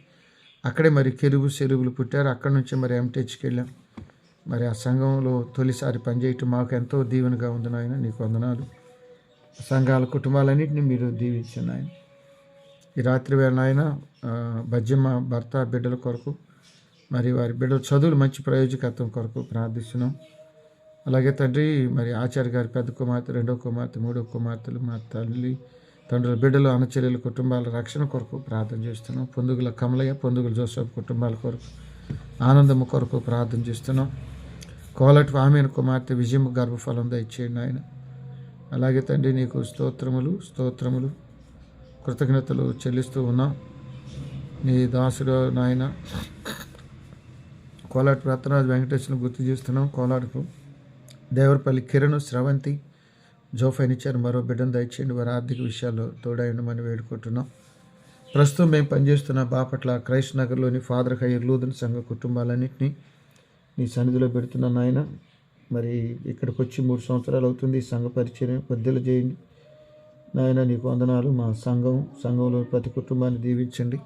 అక్కడే మరి కెరువు సెరువులు పుట్టారు. అక్కడి నుంచి మరి ఎంటెచ్కి వెళ్ళాం. మరి ఆ సంఘంలో తొలిసారి పనిచేయటం మాకు ఎంతో దీవెనగా ఉంది నాయన, నీకు వందనాలు. సంఘాల కుటుంబాలన్నింటినీ మీరు దీవించండి ఆయన. ఈ రాత్రి వేళ నాయన బజ్జమ్మ భర్త బిడ్డల కొరకు, మరి వారి బిడ్డల చదువులు మంచి ప్రయోజకత్వం కొరకు ప్రార్థిస్తున్నాం. అలాగే తండ్రి మరి ఆచార్య గారి పెద్ద కుమార్తె, రెండో కుమార్తె, మూడో కుమార్తెలు, మా తల్లి తండ్రుల బిడ్డలు, అన్నచెల్లెల కుటుంబాల రక్షణ కొరకు ప్రార్థన చేస్తున్నాం. పొందుగుల కమలయ్య, పొందుగుల జోసఫ్ కుటుంబాల కొరకు, ఆనందమ్మ కొరకు ప్రార్థన చేస్తున్నాం. కోలటి ఆమెను కుమార్తె విజయమ్మ గర్భఫలం దయచేయండి ఆయన. అలాగే తండ్రి నీకు స్తోత్రములు, స్తోత్రములు, కృతజ్ఞతలు చెల్లిస్తూ ఉన్నాం. నీ దాసుడు నాయన కోలాటి రత్నరాజు వెంకటేశ్వరం గుర్తు చేస్తున్నాం. కోలాటకు దేవరపల్లి కిరణ్, స్రవంతి, జోఫైనిచ్చారు. మరో బిడ్డను దయచేయండి, వారి ఆర్థిక విషయాల్లో తోడైండమని వేడుకుంటున్నాం. ప్రస్తుతం మేము పనిచేస్తున్న బాపట్ల క్రైస్ట్ నగర్లోని ఫాదర్ హయ్యర్ లూథరన్ సంఘ కుటుంబాలన్నింటినీ నీ సన్నిధిలో పెడుతున్న నాయన. మరి ఇక్కడికి వచ్చి 3 సంవత్సరాలు అవుతుంది. ఈ సంఘ పరిచయం వర్ధిల్ల చేయండి నాయన, నీకు వందనాలు. మా సంఘంలో ప్రతి కుటుంబాన్ని దీవించండి.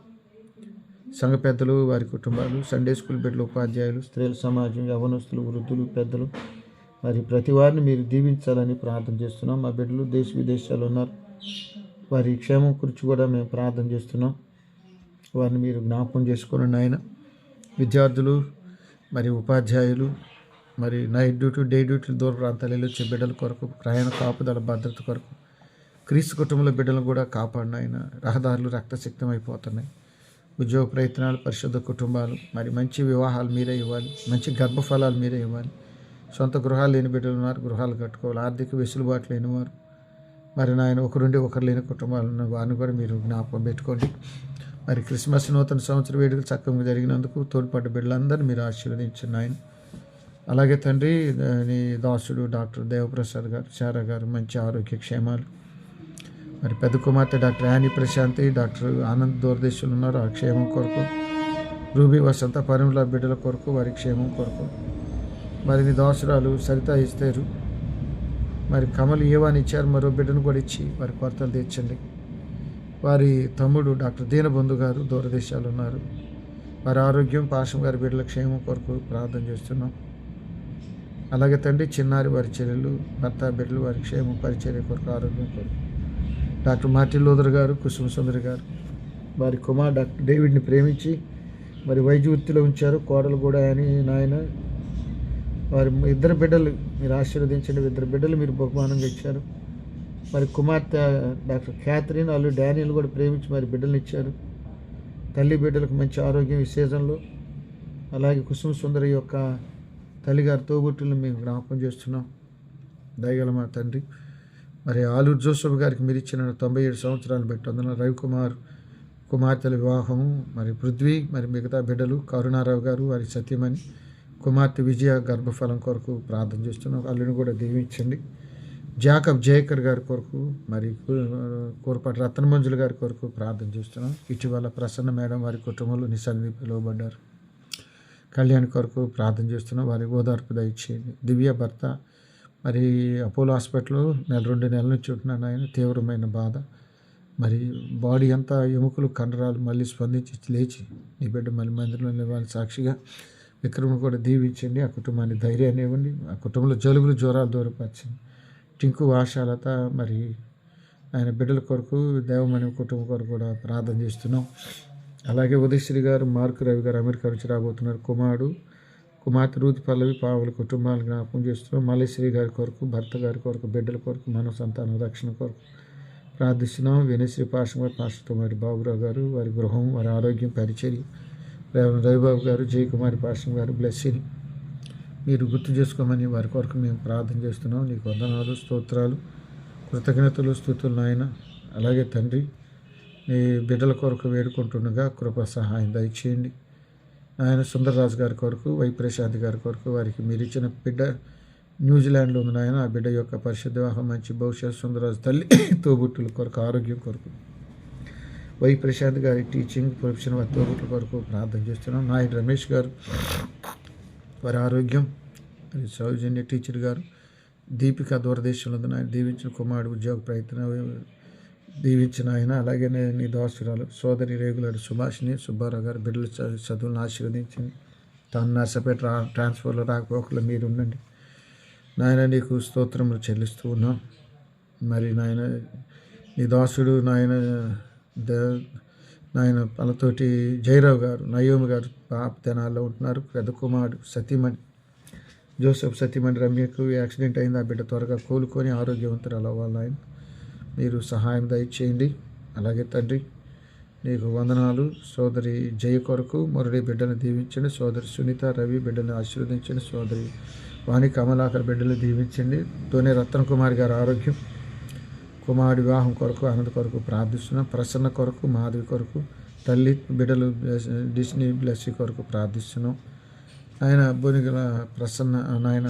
సంఘ పెద్దలు, వారి కుటుంబాలు, సండే స్కూల్ బిడ్డలు, ఉపాధ్యాయులు, స్త్రీల సమాజం, యవనస్తులు, వృద్ధులు, పెద్దలు, మరి ప్రతి వారిని మీరు దీవించాలని ప్రార్థన చేస్తున్నాం. మా బిడ్డలు దేశ విదేశాలు ఉన్నారు, వారి క్షేమం గురించి కూడా మేము ప్రార్థన చేస్తున్నాం. వారిని మీరు జ్ఞాపకం చేసుకోండి నాయన. విద్యార్థులు, మరి ఉపాధ్యాయులు, మరి నైట్ డ్యూటీ, డే డ్యూటీలు, దూర ప్రాంతాలలో వచ్చే బిడ్డల కొరకు, ప్రయాణ కాపుదల భద్రత కొరకు, క్రీస్తు కుటుంబంలో బిడ్డలను కూడా కాపాడిన ఆయన. రహదారులు రక్తసిక్తం అయిపోతున్నాయి. ఉద్యోగ ప్రయత్నాలు, పరిశుద్ధ కుటుంబాలు, మరి మంచి వివాహాలు మీరే ఇవ్వాలి, మంచి గర్భఫలాలు మీరే ఇవ్వాలి. సొంత గృహాలు లేని బిడ్డలు ఉన్నారు, గృహాలు కట్టుకోవాలి. ఆర్థిక వెసులుబాటు లేనివారు, మరి నాయన ఒకరుండి ఒకరు లేని కుటుంబాలు ఉన్న వారిని కూడా మీరు జ్ఞాపకం పెట్టుకోండి. మరి క్రిస్మస్ నూతన సంవత్సర వేడుకలు చక్కగా జరిగినందుకు తోడ్పడ్డ బిడ్డలందరూ మీరు ఆశీర్వదించండి ఆయన. అలాగే తండ్రి నీ దాసుడు డాక్టర్ దేవప్రసాద్ గారు, శారా గారు మంచి ఆరోగ్య క్షేమాలు. మరి పెద్ద కుమార్తె doctor Annie Prashanti, doctor Anand దూరదేశంలో ఉన్నారు, ఆ క్షేమం కొరకు. రూబీ వసంత పరిమళ బిడ్డల కొరకు, వారి క్షేమం కొరకు. మరి నీ దాసురాలు సరిత ఇస్తారు, మరి కమల్ ఏవాని ఇచ్చారు, మరో బిడ్డను కూడా ఇచ్చి వారి కొరతలు తీర్చండి. వారి తమ్ముడు డాక్టర్ దీనబంధు గారు దూరదేశాలు ఉన్నారు, వారి ఆరోగ్యం, పాశం గారి బిడ్డల క్షేమం కొరకు ప్రార్థన చేస్తున్నాం. అలాగే తండ్రి చిన్నారి వారి చెల్లెలు, భర్త బిడ్డలు, వారి క్షేమం, పరిచర్య కొరకు, ఆరోగ్యం కొరకు. డాక్టర్ మార్టిన్ లూథర్ గారు, కుసుమ సుందరి గారు, వారి కుమార్ డాక్టర్ డేవిడ్ని ప్రేమించి మరి వైద్య వృత్తిలో ఉంచారు. కోడలు కూడా అని నాయన, వారి 2 బిడ్డలు మీరు ఆశీర్వదించండి. 2 బిడ్డలు మీరు బహుమానంగా ఇచ్చారు. మరి కుమార్తె డాక్టర్ క్యాథరిన్, వాళ్ళు డానియల్ కూడా ప్రేమించి మరి బిడ్డలు ఇచ్చారు. తల్లి బిడ్డలకు మంచి ఆరోగ్యం ఈ సీజన్లో. అలాగే కుసుమ సుందరి యొక్క తల్లిగారి తోబుట్టులను మేము జ్ఞాపకం చేస్తున్నాం. దయగల మా తండ్రి, మరి ఆలూరు జోసఫ్ గారికి మీరు ఇచ్చిన 97 సంవత్సరాలు బట్టి అందులో రవికుమార్ కుమార్తెల వివాహము, మరి పృథ్వీ, మరి మిగతా బిడ్డలు కరుణారావు గారు వారి సత్యమని కుమార్తె విజయ గర్భఫలం కొరకు ప్రార్థన చేస్తున్నాం. అల్లుని కూడా దీవించండి. జాకబ్ జయకర్ గారి కొరకు, మరి కోరపాటి రత్నమంజుల గారి కొరకు ప్రార్థన చేస్తున్నాం. ఇటీవల ప్రసన్న మేడం వారి కుటుంబంలో నిసన్నిధి పిలువబడ్డారు. కళ్యాణ్ కొరకు ప్రార్థన చేస్తున్నాం. వారి ఓదార్పు దయచేయండి. దివ్య భర్త మరి అపోలో హాస్పిటల్లో 2 నెలల నుంచి ఉంటున్నాను. ఆయన తీవ్రమైన బాధ, మరి బాడీ అంతా ఎముకలు కండరాలు మళ్ళీ స్పందించి లేచి నీ బిడ్డ మళ్ళీ మందిరంలో నిలవాలి సాక్షిగా విక్రమ్ కూడా దీవించండి. ఆ కుటుంబాన్ని ధైర్యాన్ని ఇవ్వండి. ఆ కుటుంబంలో జలుబులు జ్వరాలు దూరపరచండి. టింకు ఆశాలత మరి ఆయన బిడ్డల కొరకు దేవమణి కుటుంబం కొరకు కూడా ప్రార్థన చేస్తున్నాం. అలాగే ఉదయశ్రీ గారు, మార్కు రవి గారు అమెరికా నుంచి రాబోతున్నారు. కుమార్తె రూతి పల్లవి పావుల కుటుంబాలను జ్ఞాపకం చేస్తున్నాం. మల్లేశ్వరి గారి కొరకు, భర్త గారి కొరకు, బిడ్డల కొరకు, మన సంతాన రక్షణ కొరకు ప్రార్థిస్తున్నాం. వినశ్రీ పాషం గారు, పాస్టర్ మరి బాబురావు గారు, వారి గృహం, వారి ఆరోగ్యం, పరిచర్య, రవిబాబు గారు, జయకుమారి పాషం గారు బ్లెస్సింగ్ మీరు గుర్తు చేసుకోమని వారి కొరకు మేము ప్రార్థన చేస్తున్నాం. నీకు వందనాలు, స్తోత్రాలు, కృతజ్ఞతలు, స్తుతులు నాయన. అలాగే తండ్రి, నీ బిడ్డల కొరకు వేడుకుంటుండగా కృప సహాయం దయచేయండి. ఆయన సుందరరాజు గారి కొరకు, వై ప్రశాంత్ గారి కొరకు, వారికి మీరు ఇచ్చిన బిడ్డ న్యూజిలాండ్లో ఉంది నాయన. ఆ బిడ్డ యొక్క పరిశుద్ధ వివాహం, మంచి భవిష్యత్, సుందరరాజు తల్లి తోబుట్టుల కొరకు, ఆరోగ్యం కొరకు, వై ప్రశాంత్ గారి టీచింగ్ ప్రొఫెషన్ వారి తోబుట్టుల కొరకు ప్రార్థన చేస్తున్నాం. నాయన రమేష్ గారు వారి ఆరోగ్యం, మరి సౌజన్య టీచర్ గారు, దీపిక దూరదేశంలో ఉంది నాయన దీవించిన కుమారుడు ఉద్యోగ ప్రయత్నం దీవించిన ఆయన. అలాగే నీ దోస్తురాలు సోదరి రేగులాడు సుభాషిని సుబ్బారావు గారు బిడ్డల చదువులను ఆశీర్వదించింది. తాను నర్సపేట ట్రాన్స్ఫర్లో రాకపోకలు మీరు ఉండండి నాయన. నీకు స్తోత్రములు చెల్లిస్తూ ఉన్నాం. మరి నాయన నీ దాసుడు నాయన వాళ్ళతోటి జయరావు గారు, నయోమి గారు పాపతనాల్లో ఉంటున్నారు. పెద్ద కుమారుడు సతీమణి జోసెఫ్ సతీమణి రమ్యకు యాక్సిడెంట్ అయింది. ఆ బిడ్డ త్వరగా కోలుకొని ఆరోగ్యవంతురాలు అవ్వాలి ఆయన. మీరు సహాయం దయచేయండి. అలాగే తండ్రి నీకు వందనాలు. సోదరి జయ కొరకు మురళి బిడ్డను దీవించండి. సోదరి సునీత రవి బిడ్డను ఆశీర్వదించండి. సోదరి వాణి కమలాకర్ బిడ్డలు దీవించండి. తోనే రత్న కుమార్ గారి ఆరోగ్యం, కుమారుడి వివాహం కొరకు, ఆనంద్ కొరకు ప్రార్థిస్తున్నాం. ప్రసన్న కొరకు, మాధవి కొరకు, తల్లి బిడ్డలు డిస్నీ బ్లెస్సీ కొరకు ప్రార్థిస్తున్నాం. ఆయన బొనిగల ప్రసన్న నాయన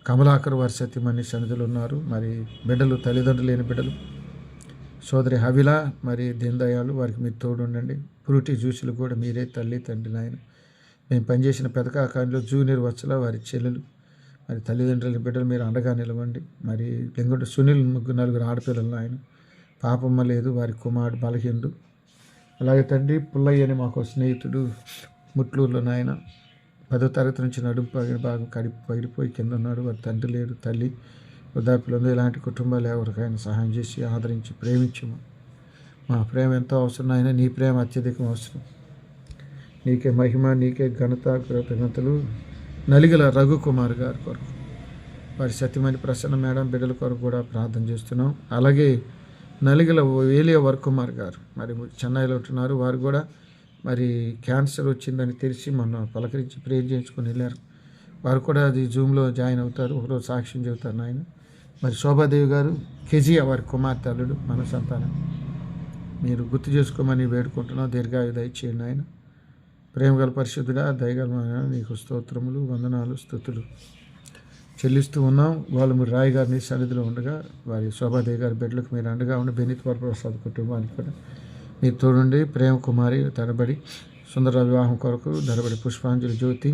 కమలాకర్ వారి సత్యమని సన్నిధులు ఉన్నారు. మరి బిడ్డలు తల్లిదండ్రులు లేని బిడ్డలు సోదరి హవిల, మరి దీన్ దయాలు వారికి మీరు తోడుండండి. పురుటి జ్యూసులు కూడా మీరే తల్లి తండ్రి నాయన. మేము పనిచేసిన పెదకాకాంలో జూనియర్ వచ్చల వారి చెల్లెలు, మరి తల్లిదండ్రుల బిడ్డలు మీరు అండగా నిలవండి. మరి లింగుడు సునీల్ 4 ఆడపిల్లలు ఆయన, పాపమ్మ లేదు, వారి కుమారుడు బలహీనుడు. అలాగే తండ్రి పుల్లయ్య అని మాకు స్నేహితుడు ముట్లూరులో నాయన 10వ తరగతి నుంచి నడుము బాగా పగిలిపోయి కింద ఉన్నాడు. వారి తండ్రి లేడు, తల్లి వృద్ధాప్యులందు. ఇలాంటి కుటుంబాలు ఎవరికైనా సహాయం చేసి ఆదరించి ప్రేమించము. మా ప్రేమ ఎంతో అవసరం ఆయన, నీ ప్రేమ అత్యధికం అవసరం. నీకే మహిమ, నీకే ఘనత, కృతజ్ఞతలు. నలిగల రఘుకుమార్ గారి కొరకు, వారి సత్యమణి ప్రసన్న మేడం బిడ్డల కొరకు కూడా ప్రార్థన చేస్తున్నాం. అలాగే నలిగల వేలియ వర్కుమార్ గారు మరి చెన్నైలో ఉంటున్నారు. వారు కూడా మరి క్యాన్సర్ వచ్చిందని తెలిసి మొన్న పలకరించి ప్రేర్ చేయించుకొని వెళ్ళారు. వారు కూడా అది జూమ్లో జాయిన్ అవుతారు. ఒకరోజు సాక్ష్యం చెబుతారు నాయన. మరి శోభాదేవి గారు కెజియా వారి కుమార్తె అల్లుడు మన సంతానం మీరు గుర్తు చేసుకోమని వేడుకుంటున్నాం. దీర్ఘాయు దయచేయండి ఆయన. ప్రేమగల పరిశుద్ధుడా, దయగల నీకు స్తోత్రములు, వందనాలు, స్తుతులు చెల్లిస్తూ ఉన్నాం. వాళ్ళు మీరు రాయి గారిని సన్నిధిలో ఉండగా వారి శోభాదేవి గారి బిడ్డలకు మీరు అండగా ఉండి బెనిత్ వరప్రసాద్ కుటుంబానికి కూడా మీరు తోడుండి. ప్రేమ కుమారి తడబడి సుందర వివాహం కొరకు ధరబడి పుష్పాంజలి జ్యోతి,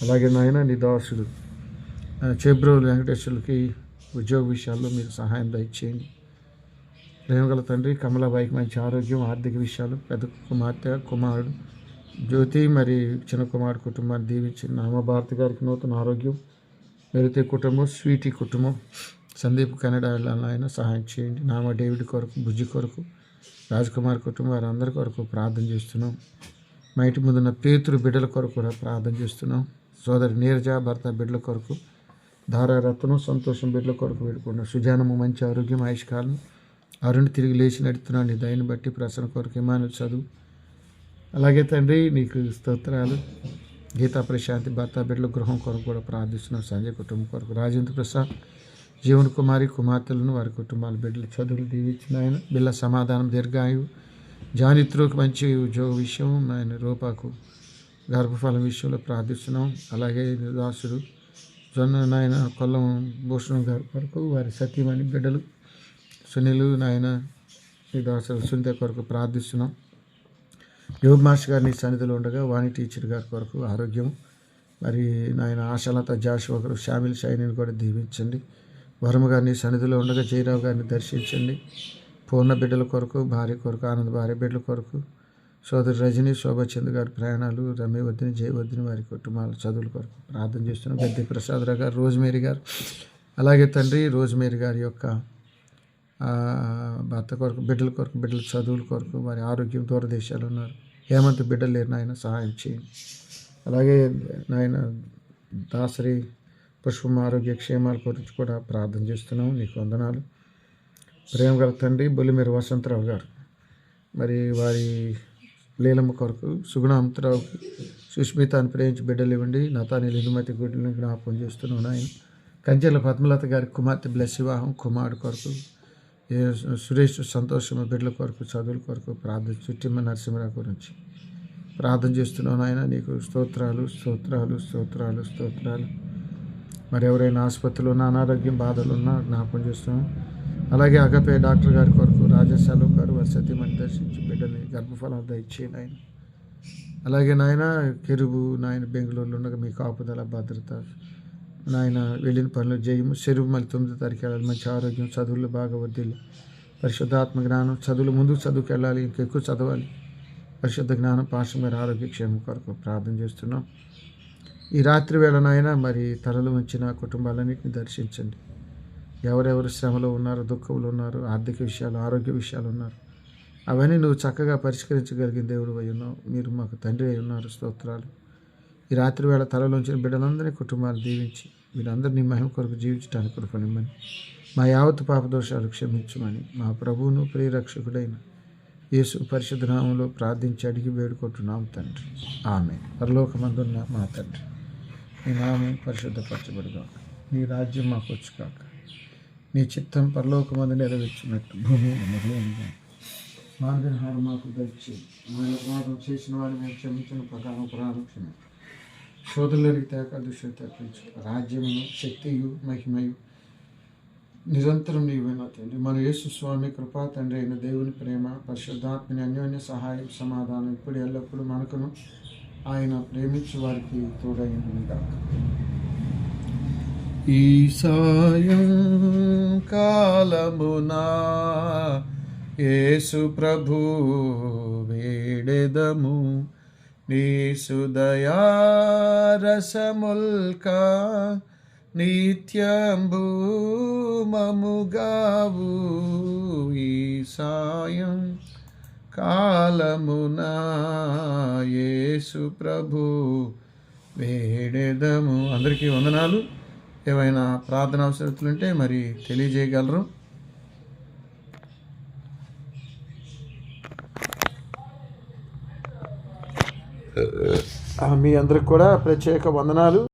అలాగే నాయన నీ దాసుడు చేబ్రోలు వెంకటేశ్వరులకి ఉద్యోగ విషయాల్లో మీరు సహాయం దయచేయండి. ప్రేమగల తండ్రి కమలాబాయికి మంచి ఆరోగ్యం, ఆర్థిక విషయాలు, పెద్ద కుమార్తె కుమారుడు జ్యోతి మరి చిన్న కుమారుడు కుటుంబాన్ని దీవించి నామభారతి గారికి నూతన ఆరోగ్యం, వెళితే కుటుంబం, స్వీటీ కుటుంబం, సందీప్ కెనడా ఆయన సహాయం చేయండి. నామ డేవిడ్ కొరకు, బుజ్జి కొరకు, రాజ్కుమార్ కుటుంబం వారందరి కొరకు ప్రార్థన చేస్తున్నాం. మా ఇంటి ముందున్న పేతురు బిడ్డల కొరకు కూడా ప్రార్థన చేస్తున్నాం. సోదరి నీరజ భర్త బిడ్డల కొరకు, ధారారత్నం సంతోషం బిడ్డల కొరకు వేడుకున్నాం. సుజానము మంచి ఆరోగ్యం, ఆయుష్కాలం, అరుణ్ తిరిగి లేచి నడుతున్నాడు. నీ దయని బట్టి ప్రసన్న కొరకు ఇమానుల్ చదువు, అలాగే తండ్రి నీకు స్తోత్రాలు. గీతా ప్రశాంతి భర్త బిడ్డల గృహం కొరకు కూడా ప్రార్థిస్తున్నాం. సంజయ్ కుటుంబం కొరకు రాజేంద్ర ప్రసాద్, జీవన్ కుమారి కుమార్తెలను వారి కుటుంబాల బిడ్డలు చదువులు దీవించిన ఆయన బిళ్ళ సమాధానం దీర్ఘాయు, జానిత్రుకు మంచి ఉద్యోగ విషయం, ఆయన రూపాకు గర్భఫలం విషయంలో ప్రార్థిస్తున్నాం. అలాగే దాసుడు జొన్న నాయన కొల్లం భూషణం గారి కొరకు వారి సతీమణి బిడ్డలు సునీలు నాయన ఈ దాసుడు సునీత కొరకు ప్రార్థిస్తున్నాం. యోగ మాస్టర్ గారిని సన్నిధిలో ఉండగా వాణి టీచర్ గారి కొరకు ఆరోగ్యం, మరి నాయన ఆశలత జాషువా గారు షామిల్ షైనిని కూడా దీవించండి. వరమ గారిని సన్నిధిలో ఉండగా జయరావు గారిని దర్శించండి. పూర్ణ బిడ్డల కొరకు, భార్య కొరకు, ఆనంద్ భార్య బిడ్డల కొరకు, సోదరు రజని శోభచంద్ గారి ప్రయాణాలు, రమ్యవద్దిని జయవద్దిని వారి కుటుంబాల చదువుల కొరకు ప్రార్థన చేస్తున్నాం. గద్దె ప్రసాదరావు గారు, రోజ్మేరీ గారు, అలాగే తండ్రి రోజ్మేరీ గారి యొక్క భర్త కొరకు, బిడ్డల కొరకు, బిడ్డల చదువుల కొరకు, వారి ఆరోగ్యం దూరదేశాలు ఉన్నారు. హేమంత్ బిడ్డలు లేరు నాయన, సహాయం చేయండి. అలాగే నాయన దాసరి పుష్పం ఆరోగ్య క్షేమాల గురించి కూడా ప్రార్థన చేస్తున్నాం. నీకు వందనాలు. ప్రేమ గల తండ్రి బొల్లిమేర వసంతరావు గారు, మరి వారి లీలమ్మ కొరకు, సుగుణాంతరావుకి సుష్మితాన్ని ప్రేమించి బిడ్డలు ఇవ్వండి. నతాని లింగుమతి గుడ్డలను జ్ఞాపకం చేస్తున్నాం నాయన. కంచెల పద్మలత గారి కుమార్తె బ్లెస్ వివాహం, కుమారుడు కొరకు, సురేష్ సంతోషమ బిడ్డల కొరకు, చదువుల కొరకు ప్రార్థన, చుట్టిమ్మ నరసింహరావు గురించి ప్రార్థన చేస్తున్నాను ఆయన. నీకు స్తోత్రాలు స్తోత్రాలు స్తోత్రాలు స్తోత్రాలు. మరి ఎవరైనా ఆసుపత్రిలో ఉన్న అనారోగ్యం బాధలు ఉన్నా జ్ఞాపకం చేస్తున్నాం. అలాగే అగపే డాక్టర్ గారి కొరకు, రాజశాలు గారు వారి సత్యమని దర్శించి బిడ్డల్ని గర్భఫలం దయచేయండి ఆయన. అలాగే నాయన కెరుబు నాయన బెంగళూరులో ఉండగా మీ కాపుదల భద్రత నాయన, వెళ్ళిన పనులు జయము, చెరువు మళ్ళీ 9వ తారీఖు వెళ్ళాలి, మంచి ఆరోగ్యం, చదువులు బాగా వర్ధిల్లి, పరిశుద్ధాత్మ జ్ఞానం, చదువులు ముందుకు చదువుకు వెళ్ళాలి, ఇంకెక్కువ చదవాలి, పరిశుద్ధ జ్ఞానం, పాశం గారి ఆరోగ్య క్షేమం కొరకు ప్రార్థన చేస్తున్నాం. ఈ రాత్రి వేళ నాయన మరి తలలు వంచిన కుటుంబాలన్నింటినీ దర్శించండి. ఎవరెవరు శ్రమలో ఉన్నారు, దుఃఖంలో ఉన్నారు, ఆర్థిక విషయాలు, ఆరోగ్య విషయాలు ఉన్నారు, అవన్నీ నువ్వు చక్కగా పరిష్కరించగలిగిన దేవుడు అయి ఉన్నావు. మీరు మాకు తండ్రి అయి ఉన్నారు. స్తోత్రాలు. ఈ రాత్రి వేళ తలలోంచిన బిడ్డలందరినీ కుటుంబాలు దీవించి వీరందరినీ మహిమ కొరకు జీవించడానికి కృపనిమ్మని, మా యావత్తు పాపదోషాలు క్షమించమని మా ప్రభువును ప్రియరక్షకుడైన యేసు పరిశుద్ధ నామంలో ప్రార్థించి అడిగి వేడుకుంటున్నాం తండ్రి. ఆమె. పరలోకమందున్న మా తండ్రి, నీ నామం పరిశుద్ధపరచబడుగాక, నీ రాజ్యం మాకు వచ్చుగాక, నీ చిత్తం పరలోకమందు నెరవేర్చినట్టు భూమి మొదలైనగా మానవహారం మాకు దయచేయి. మా అపరాధం చేసిన వాడిని మేము క్షమించిన ప్రకారం అపరాధం క్షమించు. శోధులరికి తేక దుష్టు తప్పించు. రాజ్యమును, శక్తియు, మహిమయు నిరంతరం నీవేనా తండ్రి. మన యేసు స్వామి కృపా తండ్రి అయిన దేవుని ప్రేమ, పరిశుద్ధాత్మని అన్యోన్య సహాయం, సమాధానం ఇప్పుడు ఎల్లప్పుడూ మనకును ఆయన ప్రేమించు వారికి తోడైనగా. ఈ సాయం కాలమునా యేసు ప్రభు వేడెదము, నీ సుదయా రసముల్కా నిత్యంబు మముగావు. ఈ సాయం కాలమునా యేసు ప్రభు వేడెదము. అందరికీ వందనాలు. ఏమైనా ప్రార్థన అవసరతలుంటే మరి తెలియజేయగలరు. మీ అందరికి కూడా ప్రత్యేక వందనాలు.